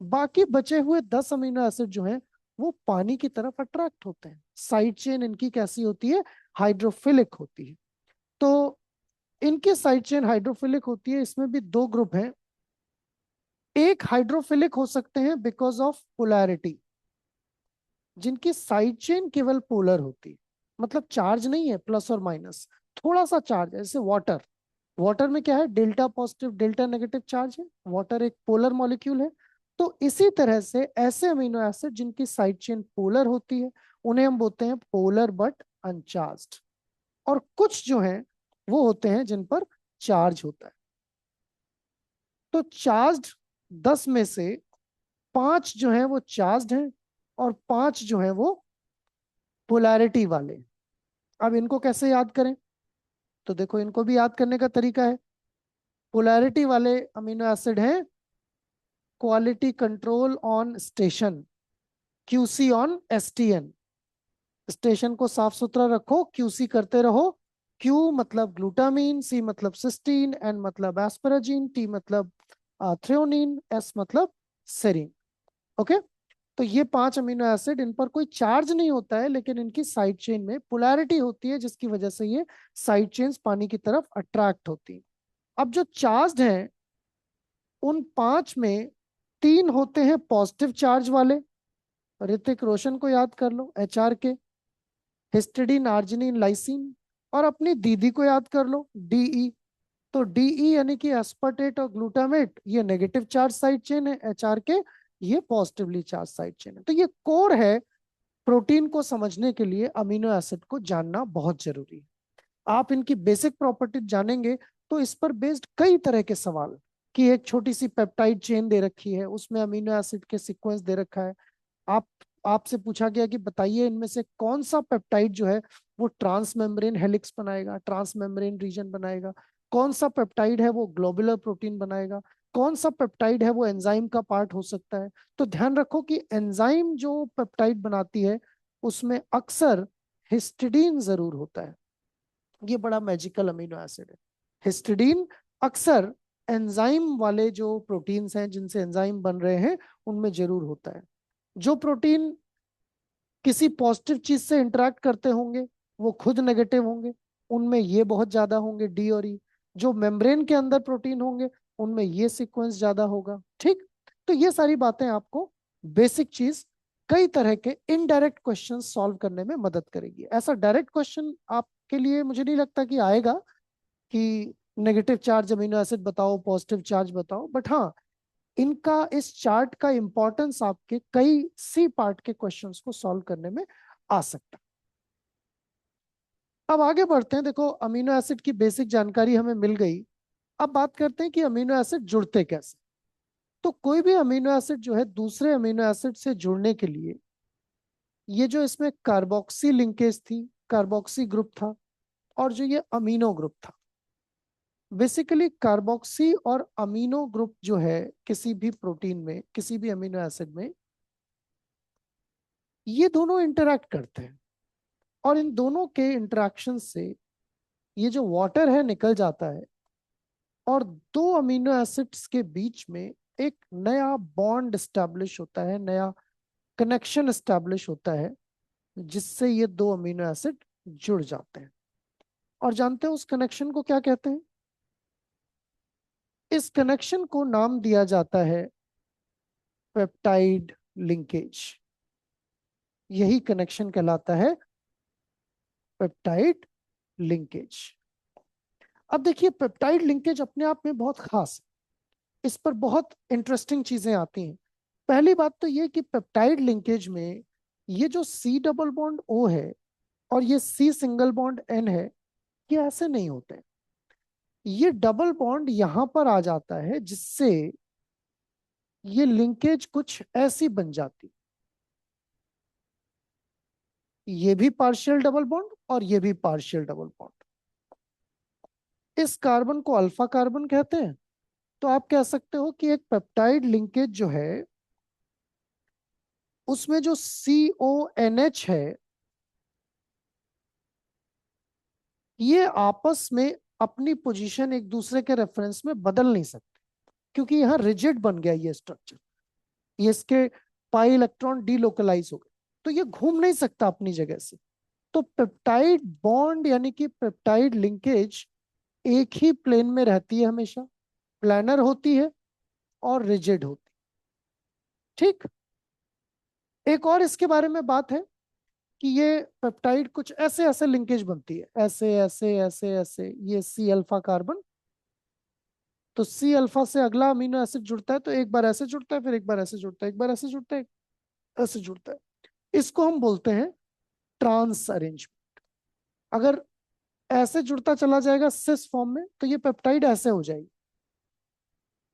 बाकी बचे हुए 10 अमीनो एसिड जो हैं वो पानी की तरफ अट्रैक्ट होते हैं। साइड चेन इनकी कैसी होती है? हाइड्रोफिलिक होती है। तो इनकी साइड चेन हाइड्रोफिलिक होती है। इसमें भी 2 ग्रुप हैं। एक हाइड्रोफिलिक हो सकते हैं बिकॉज ऑफ पोलैरिटी, जिनकी साइड चेन केवल पोलर होती है, मतलब चार्ज नहीं है, प्लस और माइनस, थोड़ा सा चार्ज है। जैसे वाटर, वाटर में क्या है? Delta positive delta negative charge है। वाटर एक पोलर मॉलिक्यूल है। तो इसी तरह से ऐसे अमीनो एसिड जिनकी साइड चेन पोलर होती है उन्हें हम बोलते हैं पोलर बट अनचार्ज्ड, और कुछ जो हैं वो होते हैं जिन पर चार्ज होता है। तो चार्ज्ड 10 में से 5 जो है वो चार्ज्ड हैं और 5 जो है वो पोलैरिटी वाले। अब इनको कैसे याद करें? तो देखो, इनको भी याद करने का तरीका है। पोलैरिटी वाले अमीनो एसिड हैं quality control on station, QC on STN. Station को साफ सुथरा रखो, क्यूसी करते रहो। क्यू मतलब ग्लूटामीन, सी मतलब सिस्टीन, एन मतलब एस्पेराजीन, टी मतलब थ्रेओनिन, एस मतलब सेरीन। ओके। तो ये 5 अमीनो एसिड, इन पर कोई चार्ज नहीं होता है लेकिन इनकी साइड चेन में पोलैरिटी होती है जिसकी वजह से ये साइड चेन्स पानी की तरफ अट्रैक्ट होती हैं। अब जो चार्ज हैं उन 5 में 3 होते हैं पॉजिटिव चार्ज वाले। ऋतिक रोशन को याद कर लो, एचआर के, हिस्टिडीन, आर्जिनिन, लाइसिन। और अपनी दीदी को याद कर लो, डीई। तो डीई यानी कि एस्पार्टेट और ग्लूटामेट, ये नेगेटिव चार्ज साइड चेन है। एचआर के, ये पॉजिटिवली चार्ज साइड चेन है। तो ये कोर है। प्रोटीन को समझने के लिए अमीनो एसिड को जानना बहुत जरूरी है। आप इनकी बेसिक प्रॉपर्टी जानेंगे तो इस पर बेस्ड कई तरह के सवाल, कि एक छोटी सी पेप्टाइड चेन दे रखी है, उसमें अमीनो एसिड के सीक्वेंस दे रखा है। आप आपसे पूछा गया कि बताइए इनमें से कौन सा पेप्टाइड जो है वो ट्रांस मेम्ब्रेन हेलिक्स बनाएगा, ट्रांस मेम्ब्रेन रीजन बनाएगा, कौन सा पेप्टाइड है वो ग्लोबुलर प्रोटीन बनाएगा, कौन सा पेप्टाइड है वो एंजाइम का पार्ट हो सकता है। तो ध्यान रखो कि एंजाइम जो पेप्टाइड बनाती है उसमें अक्सर हिस्टिडीन जरूर होता है। ये बड़ा मैजिकल अमीनो एसिड है हिस्टिडीन। अक्सर एंजाइम वाले जो प्रोटीन्स हैं जिनसे एंजाइम बन रहे हैं उनमें जरूर होता है। जो प्रोटीन किसी पॉजिटिव चीज से इंटरेक्ट करते होंगे वो खुद नेगेटिव होंगे, उनमें ये बहुत ज्यादा होंगे, डी और ई। जो मेम्ब्रेन के अंदर प्रोटीन होंगे उनमें ये सीक्वेंस ज्यादा होगा। ठीक। तो ये सारी बातें आपको बेसिक चीज कई तरह के इनडायरेक्ट क्वेश्चन सॉल्व करने में मदद करेगी। ऐसा डायरेक्ट क्वेश्चन आपके लिए मुझे नहीं लगता कि आएगा कि नेगेटिव चार्ज अमीनो एसिड बताओ, पॉजिटिव चार्ज बताओ, बट हाँ, इनका, इस चार्ट का इंपॉर्टेंस आपके कई सी पार्ट के क्वेश्चंस को सॉल्व करने में आ सकता है। अब आगे बढ़ते हैं। देखो, अमीनो एसिड की बेसिक जानकारी हमें मिल गई। अब बात करते हैं कि अमीनो एसिड जुड़ते कैसे। तो कोई भी अमीनो एसिड जो है दूसरे अमीनो एसिड से जुड़ने के लिए, ये जो इसमें कार्बोक्सी लिंकेज थी, कार्बोक्सी ग्रुप था, और जो ये अमीनो ग्रुप था, बेसिकली कार्बोक्सी और अमीनो ग्रुप जो है किसी भी प्रोटीन में, किसी भी अमीनो एसिड में, ये दोनों इंटरैक्ट करते हैं। और इन दोनों के इंटरेक्शन से ये जो वाटर है निकल जाता है, और दो अमीनो एसिड्स के बीच में एक नया बॉन्ड स्टैब्लिश होता है, नया कनेक्शन स्टैब्लिश होता है, जिससे ये दो अमीनो एसिड जुड़ जाते हैं। और जानते हैं उस कनेक्शन को क्या कहते हैं? इस कनेक्शन को नाम दिया जाता है पेप्टाइड लिंकेज। यही कनेक्शन कहलाता है पेप्टाइड लिंकेज। अब देखिए, पेप्टाइड लिंकेज अपने आप में बहुत खास है। इस पर बहुत इंटरेस्टिंग चीजें आती हैं। पहली बात तो ये कि पेप्टाइड लिंकेज में ये जो सी डबल बॉन्ड ओ है और ये सी सिंगल बॉन्ड एन है, ये ऐसे नहीं होते। ये डबल बॉन्ड यहां पर आ जाता है जिससे ये लिंकेज कुछ ऐसी बन जाती। ये भी पार्शियल डबल बॉन्ड और ये भी पार्शियल डबल बॉन्ड। इस कार्बन को अल्फा कार्बन कहते हैं। तो आप कह सकते हो कि एक पेप्टाइड लिंकेज जो है उसमें जो CONH है, ये आपस में अपनी पोजीशन एक दूसरे के रेफरेंस में बदल नहीं सकते, क्योंकि यहाँ रिजिड बन गया ये स्ट्रक्चर। ये इसके पाई इलेक्ट्रॉन डीलोकलाइज हो गए, तो ये घूम नहीं सकता अपनी जगह से। तो पेप्टाइड बॉन्ड यानी कि पेप्टाइड लिंकेज एक ही प्लेन में रहती है हमेशा, प्लानर होती है और रिजिड होती है। ठीक। एक और इसके बारे में बात है कि ये पेप्टाइड कुछ ऐसे ऐसे लिंकेज बनती है, ऐसे ऐसे ऐसे ऐसे, ये सी अल्फा कार्बन। तो सी अल्फा से अगला अमीनो एसिड जुड़ता है तो एक बार ऐसे जुड़ता है, फिर एक बार ऐसे जुड़ता है, एक बार ऐसे जुड़ता है, ऐसे जुड़ता है। इसको हम बोलते हैं ट्रांस अरेंजमेंट। अगर ऐसे जुड़ता चला जाएगा सिस फॉर्म में तो ये पेप्टाइड ऐसे हो जाएगी।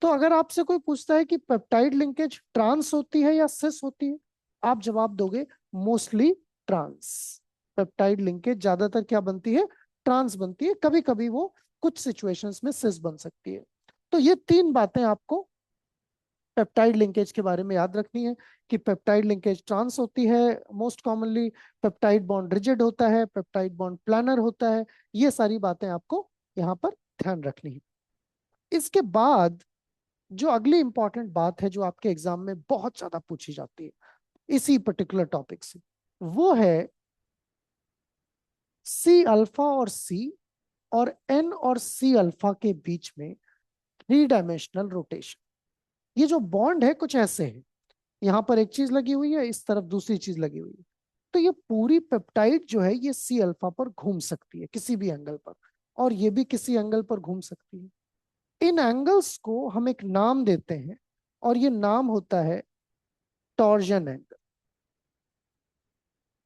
तो अगर आपसे कोई पूछता है कि पेप्टाइड लिंकेज ट्रांस होती है या सिस होती है, आप जवाब दोगे मोस्टली ट्रांस। पेप्टाइड लिंकेज ज्यादातर क्या बनती है? ट्रांस बनती है। कभी कभी वो कुछ सिचुएशंस में सिस बन सकती है। तो ये तीन बातें आपको पेप्टाइड लिंकेज के बारे में याद रखनी है कि पेप्टाइड लिंकेज ट्रांस होती है most commonly, peptide bond rigid होता है, पेप्टाइड बॉन्ड प्लानर होता है। ये सारी बातें आपको यहाँ पर ध्यान रखनी है। इसके बाद जो अगली इंपॉर्टेंट बात है जो आपके एग्जाम में बहुत ज्यादा पूछी जाती है इसी पर्टिकुलर टॉपिक से, वो है सी अल्फा और सी और एन और सी अल्फा के बीच में थ्री डायमेंशनल रोटेशन। ये जो बॉन्ड है कुछ ऐसे है, यहां पर एक चीज लगी हुई है, इस तरफ दूसरी चीज लगी हुई है। तो ये पूरी पेप्टाइड जो है ये सी अल्फा पर घूम सकती है किसी भी एंगल पर, और ये भी किसी एंगल पर घूम सकती है। इन एंगल्स को हम एक नाम देते हैं और ये नाम होता है टॉर्जन एंगल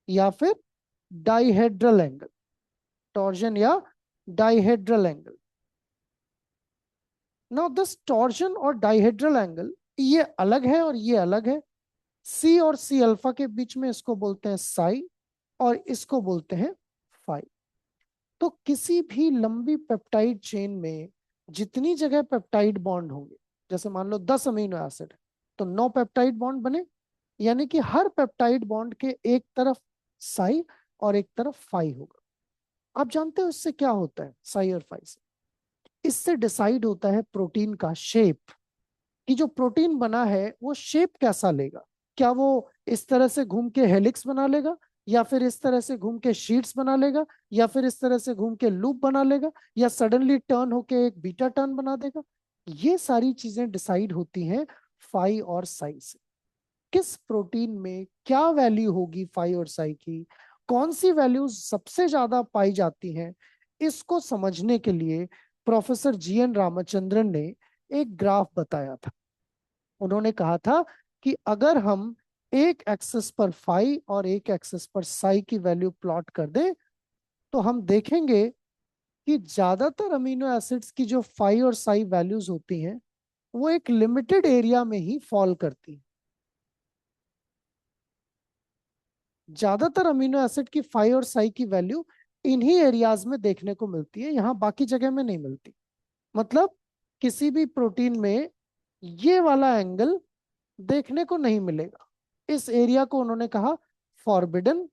या फिर डाइहेड्रल एंगल। टॉर्जन या dihedral angle. Now this torsion और डाइहेड्रल एंगल ये अलग है और ये अलग है। सी और सी अल्फा के बीच में इसको बोलते हैं साई और इसको बोलते हैं फाई। तो किसी भी लंबी पेप्टाइड चेन में जितनी जगह पेप्टाइड बॉन्ड होंगे, जैसे मान लो 10 अमीनो एसिड है तो 9 पेप्टाइड बॉन्ड बने, यानी कि हर पेप्टाइड बॉन्ड के एक तरफ साई और एक तरफ फाई होगा। आप जानते हो इससे क्या होता है? साई और फाई से इससे डिसाइड होता है प्रोटीन का शेप, कि जो प्रोटीन बना है वो शेप कैसा लेगा। क्या वो इस तरह से घूम के हेलिक्स बना लेगा, या फिर इस तरह से घूम के शीट्स बना लेगा, या फिर इस तरह से घूम के लूप बना लेगा, या सडनली टर्न होके एक बीटा टर्न बना देगा। ये सारी चीजें डिसाइड होती हैं फाई और साई से। किस प्रोटीन में क्या वैल्यू होगी फाई और साई की, कौन सी वैल्यूज सबसे ज्यादा पाई जाती हैं, इसको समझने के लिए प्रोफेसर जीएन रामचंद्रन ने एक ग्राफ बताया था। उन्होंने कहा था कि अगर हम एक एक्सिस पर फाई और एक एक्सिस पर साई की वैल्यू प्लॉट कर दें तो हम देखेंगे कि ज्यादातर अमीनो एसिड्स की जो फाई और साई वैल्यूज होती हैं वो एक लिमिटेड एरिया में ही फॉल करती हैं। ज्यादातर अमीनो एसिड की फाई और साई की वैल्यू इन्हीं एरियाज में देखने को मिलती है, यहाँ बाकी जगह में नहीं मिलती। मतलब किसी भी प्रोटीन में ये वाला एंगल देखने को नहीं मिलेगा। इस एरिया को उन्होंने कहा फॉरबिडन,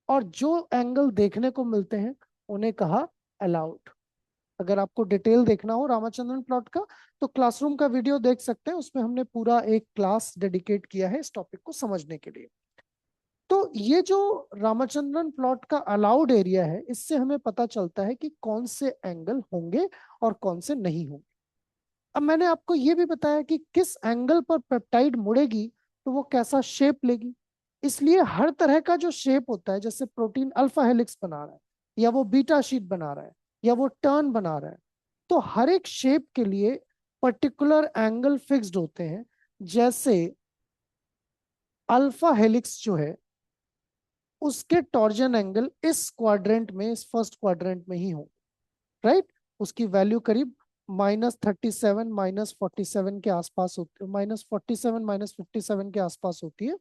और जो एंगल देखने को मिलते हैं उन्हें कहा अलाउड। अगर आपको डिटेल देखना हो रामाचंद्रन प्लॉट का तो क्लासरूम का वीडियो देख सकते हैं, उसमें हमने पूरा एक क्लास डेडिकेट किया है इस टॉपिक को समझने के लिए। तो ये जो रामाचंद्रन प्लॉट का अलाउड एरिया है इससे हमें पता चलता है कि कौन से एंगल होंगे और कौन से नहीं होंगे। अब मैंने आपको ये भी बताया कि किस एंगल पर पेप्टाइड मुड़ेगी तो वो कैसा शेप लेगी। इसलिए हर तरह का जो शेप होता है, जैसे प्रोटीन अल्फा हेलिक्स बना रहा है या वो बीटा शीट बना रहा है या वो टर्न बना रहा है, तो हर एक शेप के लिए पर्टिकुलर एंगल फिक्स्ड होते हैं। जैसे अल्फा हेलिक्स जो है उसके टॉर्जन एंगल इस क्वाड्रेंट में, इस फर्स्ट क्वाड्रेंट में ही हो, राइट। उसकी वैल्यू करीब -37 -47 के आसपास होती है, -47 -57 के आसपास होती है।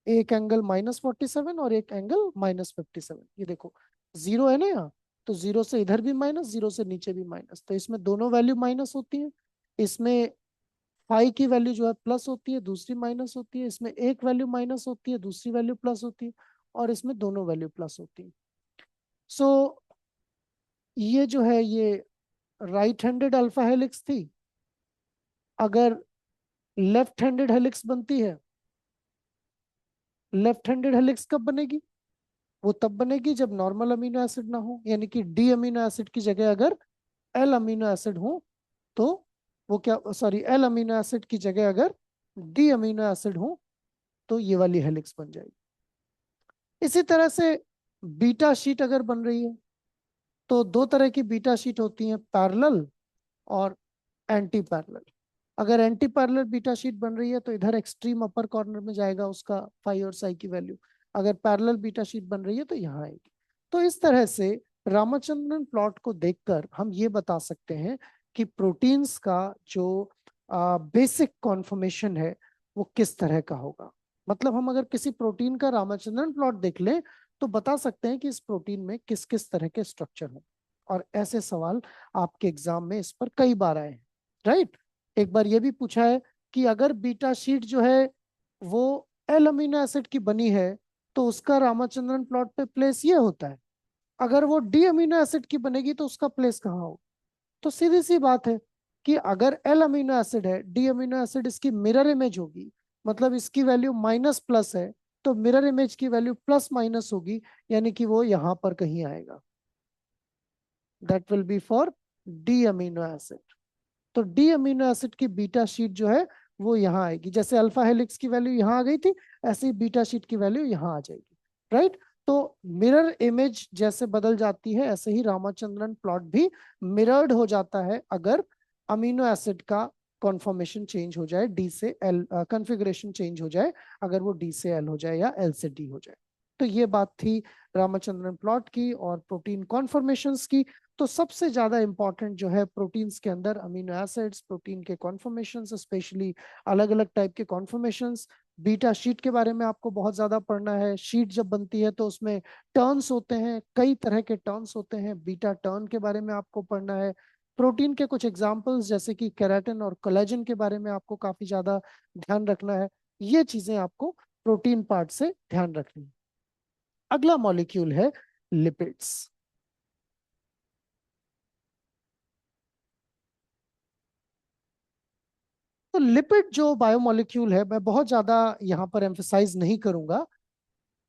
एक एंगल -47 और एक एंगल -57। ये देखो जीरो है ना यहाँ, तो जीरो से इधर भी माइनस, जीरो से नीचे भी माइनस, तो इसमें दोनों वैल्यू माइनस होती है। इसमें फाई की वैल्यू जो है प्लस होती है, दूसरी माइनस होती है। इसमें एक वैल्यू माइनस होती है, दूसरी वैल्यू प्लस होती है, और इसमें दोनों वैल्यू प्लस होती है। सो ये जो है ये राइट हैंडेड अल्फा हेलिक्स थी। अगर लेफ्ट हैंडेड हेलिक्स बनती है, लेफ्ट हैंडेड हेलिक्स कब बनेगी? वो तब बनेगी जब नॉर्मल अमीनो एसिड ना हो, यानी कि डी अमीनो एसिड की जगह अगर एल अमीनो एसिड हो तो वो क्या, सॉरी, एल अमीनो एसिड की जगह अगर डी अमीनो एसिड हो तो ये वाली हेलिक्स बन जाएगी। इसी तरह से बीटा शीट अगर बन रही है तो दो तरह की बीटा शीट होती हैं, पैरेलल और एंटी पैरेलल। अगर एंटी पैरेलल बीटा शीट बन रही है तो इधर एक्सट्रीम अपर कॉर्नर में जाएगा उसका फाई और साई की वैल्यू। अगर पैरेलल बीटा शीट बन रही है तो यहाँ आएगी। तो इस तरह से रामचंद्रन प्लॉट को देखकर हम ये बता सकते हैं कि प्रोटीन्स का जो बेसिक कॉन्फॉर्मेशन है वो किस तरह का होगा। मतलब हम अगर किसी प्रोटीन का रामचंद्रन प्लॉट देख लें तो बता सकते हैं कि इस प्रोटीन में किस किस तरह के स्ट्रक्चर हैं। और ऐसे सवाल आपके एग्जाम में इस पर कई बार आए हैं, राइट। एक बार ये भी पूछा है कि अगर बीटा शीट जो है वो एल अमीनो एसिड की बनी है तो उसका रामचंद्रन प्लॉट पे प्लेस ये होता है, अगर वो डी अमीनो एसिड की बनेगी तो उसका प्लेस कहाँ हो। तो सीधी सी बात है कि अगर एल अमीनो एसिड है, डी अमीनो एसिड इसकी मिरर इमेज होगी, मतलब इसकी वैल्यू माइनस प्लस है, तो मिरर इमेज की वैल्यू प्लस माइनस होगी, यानी कि वो यहां पर कहीं आएगा। That will be for D amino acid. तो डी अमीनो एसिड की बीटा शीट जो है वो यहाँ आएगी। जैसे अल्फा हेलिक्स की वैल्यू यहाँ आ गई थी, ऐसे ही बीटा शीट की वैल्यू यहाँ आ जाएगी, राइट। तो मिरर इमेज जैसे बदल जाती है ऐसे ही रामचंद्रन प्लॉट भी मिरर्ड हो जाता है अगर अमीनो एसिड का कॉन्फॉर्मेशन चेंज हो जाए, डी से एल कॉन्फ़िगरेशन चेंज हो जाए, अगर वो डी से एल हो जाए या एल से डी हो जाए। तो ये बात थी रामचंद्रन प्लॉट की और प्रोटीन कॉन्फॉर्मेशंस की। तो सबसे ज्यादा इंपॉर्टेंट जो है प्रोटीन्स के अंदर अमीनो एसिड्स, प्रोटीन के कॉन्फॉर्मेशंस, स्पेशली अलग अलग टाइप के कॉन्फॉर्मेशंस। बीटा शीट के बारे में आपको बहुत ज्यादा पढ़ना है। शीट जब बनती है तो उसमें टर्न्स होते हैं, कई तरह के टर्न्स होते हैं, बीटा टर्न के बारे में आपको पढ़ना है। प्रोटीन के कुछ एग्जांपल्स जैसे कि केराटिन और कोलेजन के बारे में आपको काफी ज्यादा ध्यान रखना है। ये चीजें आपको प्रोटीन पार्ट से ध्यान रखनी है। अगला मॉलिक्यूल है लिपिड्स। तो लिपिड जो बायोमोलिक्यूल है मैं बहुत ज्यादा यहाँ पर एम्फेसाइज नहीं करूंगा।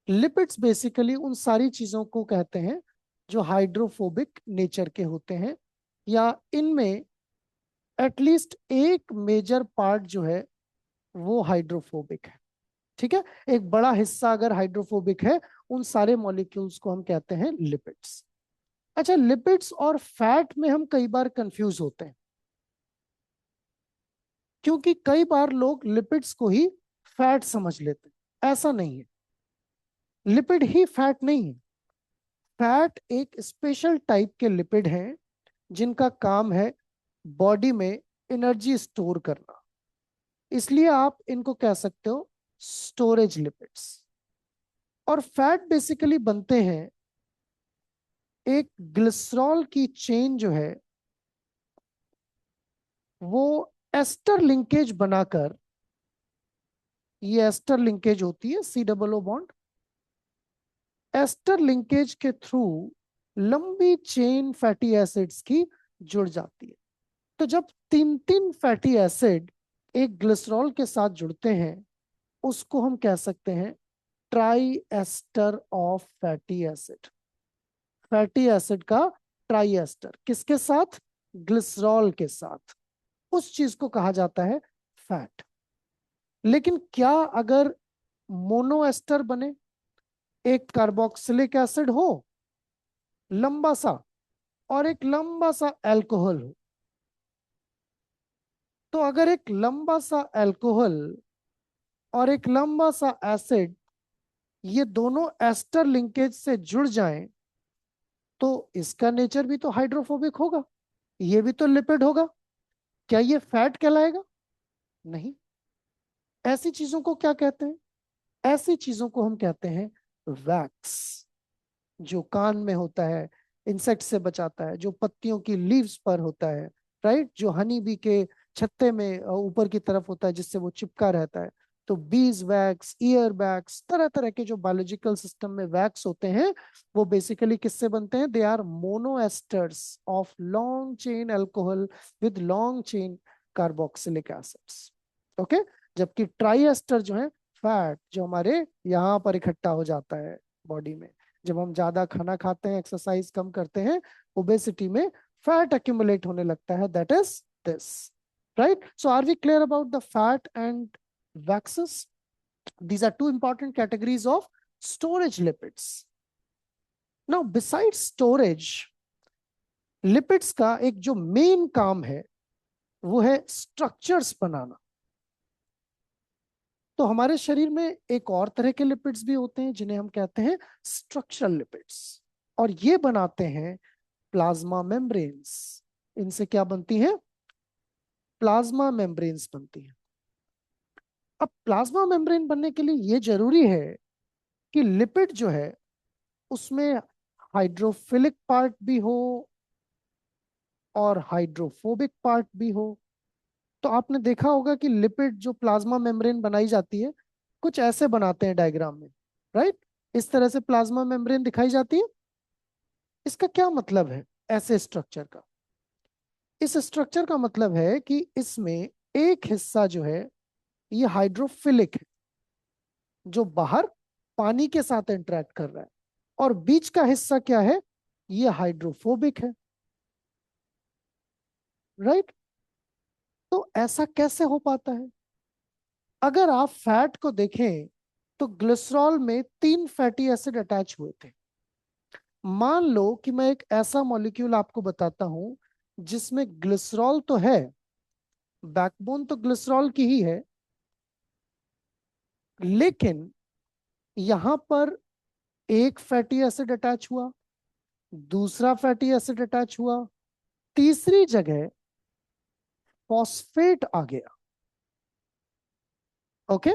लिपिड्स बेसिकली उन सारी चीजों को कहते हैं जो हाइड्रोफोबिक नेचर के होते हैं, या इनमें एटलीस्ट एक मेजर पार्ट जो है वो हाइड्रोफोबिक है। ठीक है, एक बड़ा हिस्सा अगर हाइड्रोफोबिक है, उन सारे मॉलिक्यूल्स को हम कहते हैं लिपिड्स। अच्छा, लिपिड्स और फैट में हम कई बार कंफ्यूज होते हैं, क्योंकि कई बार लोग लिपिड्स को ही फैट समझ लेते हैं। ऐसा नहीं है, लिपिड ही फैट नहीं है। फैट एक स्पेशल टाइप के लिपिड हैं जिनका काम है बॉडी में एनर्जी स्टोर करना, इसलिए आप इनको कह सकते हो स्टोरेज लिपिड्स। और फैट बेसिकली बनते हैं एक ग्लिसरॉल की चेन जो है वो एस्टर लिंकेज बनाकर, ये एस्टर लिंकेज होती है C double O bond, ester linkage के थ्रू लंबी चेन फैटी एसिड्स की जुड़ जाती है। तो जब तीन तीन फैटी एसिड एक ग्लिसरॉल के साथ जुड़ते हैं उसको हम कह सकते हैं tri ester of fatty acid. Fatty acid का ट्राई एस्टर किसके साथ? ग्लिसरॉल के साथ। उस चीज को कहा जाता है फैट। लेकिन क्या अगर मोनो एस्टर बने, एक कार्बोक्सिलिक एसिड हो लंबा सा और एक लंबा सा अल्कोहल हो, तो अगर एक लंबा सा अल्कोहल और एक लंबा सा एसिड ये दोनों एस्टर लिंकेज से जुड़ जाएं तो इसका नेचर भी तो हाइड्रोफोबिक होगा, ये भी तो लिपिड होगा। क्या ये फैट कहलाएगा? नहीं। ऐसी चीजों को क्या कहते हैं? ऐसी चीजों को हम कहते हैं वैक्स। जो कान में होता है, इंसेक्ट से बचाता है, जो पत्तियों की लीव्स पर होता है, राइट, जो हनी बी के छत्ते में ऊपर की तरफ होता है जिससे वो चिपका रहता है। तो बीज वैक्स, ईयर वैक्स, तरह तरह के जो बायोलॉजिकल सिस्टम में वैक्स होते हैं वो बेसिकली किससे बनते हैं? They are monoesters of long chain alcohol with long chain carboxylic acids. Okay. जबकि ट्राई एस्टर जो है फैट, जो हमारे यहाँ पर इकट्ठा हो जाता है बॉडी में जब हम ज्यादा खाना खाते हैं, एक्सरसाइज कम करते हैं, ओबेसिटी में फैट अक्यूमुलेट होने लगता है, that is this, right. So are we clear about the fat and waxes? These are two important categories of storage lipids. Now besides storage, lipids का एक जो मेन काम है वो है स्ट्रक्चर्स बनाना। तो हमारे शरीर में एक और तरह के लिपिड्स भी होते हैं जिन्हें हम कहते हैं स्ट्रक्चरल लिपिड्स, और ये बनाते हैं प्लाज्मा मेम्ब्रेन्स। इनसे क्या बनती है? प्लाज्मा मेम्ब्रेन्स बनती है। अब प्लाज्मा मेम्ब्रेन बनने के लिए ये जरूरी है कि लिपिड जो है उसमें हाइड्रोफिलिक पार्ट भी हो और हाइड्रोफोबिक पार्ट भी हो। तो आपने देखा होगा कि लिपिड जो प्लाज्मा मेम्ब्रेन बनाई जाती है कुछ ऐसे बनाते हैं डायग्राम में, राइट? इस तरह से प्लाज्मा मेम्ब्रेन दिखाई जाती है। इसका क्या मतलब है ऐसे स्ट्रक्चर का? इस स्ट्रक्चर का मतलब है कि इसमें एक हिस्सा जो है ये हाइड्रोफिलिक है, जो बाहर पानी के साथ इंटरेक्ट कर रहा है, और बीच का हिस्सा क्या है? ये हाइड्रोफोबिक है, राइट? तो ऐसा कैसे हो पाता है? अगर आप फैट को देखें तो ग्लिसरॉल में 3 फैटी एसिड अटैच हुए थे। मान लो कि मैं एक ऐसा मॉलिक्यूल आपको बताता हूं जिसमें ग्लिसरॉल तो है, बैकबोन तो ग्लिसरॉल की ही है, लेकिन यहां पर एक फैटी एसिड अटैच हुआ, दूसरा फैटी एसिड अटैच हुआ, तीसरी जगह फॉस्फेट आ गया। ओके?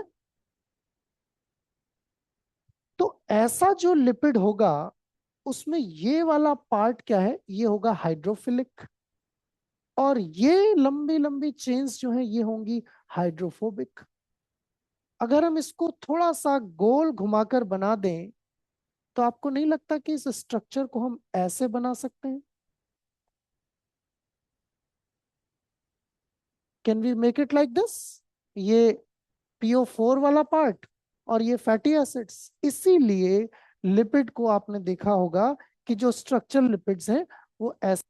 तो ऐसा जो लिपिड होगा उसमें ये वाला पार्ट क्या है? ये होगा हाइड्रोफिलिक, और ये लंबी लंबी चेन्स जो है ये होंगी हाइड्रोफोबिक। अगर हम इसको थोड़ा सा गोल घुमाकर बना दें तो आपको नहीं लगता कि इस स्ट्रक्चर को हम ऐसे बना सकते हैं? Can we make it like this? ये PO4 वाला पार्ट और ये फैटी एसिड्स। इसीलिए लिपिड को आपने देखा होगा कि जो स्ट्रक्चरल लिपिड्स हैं वो ऐसे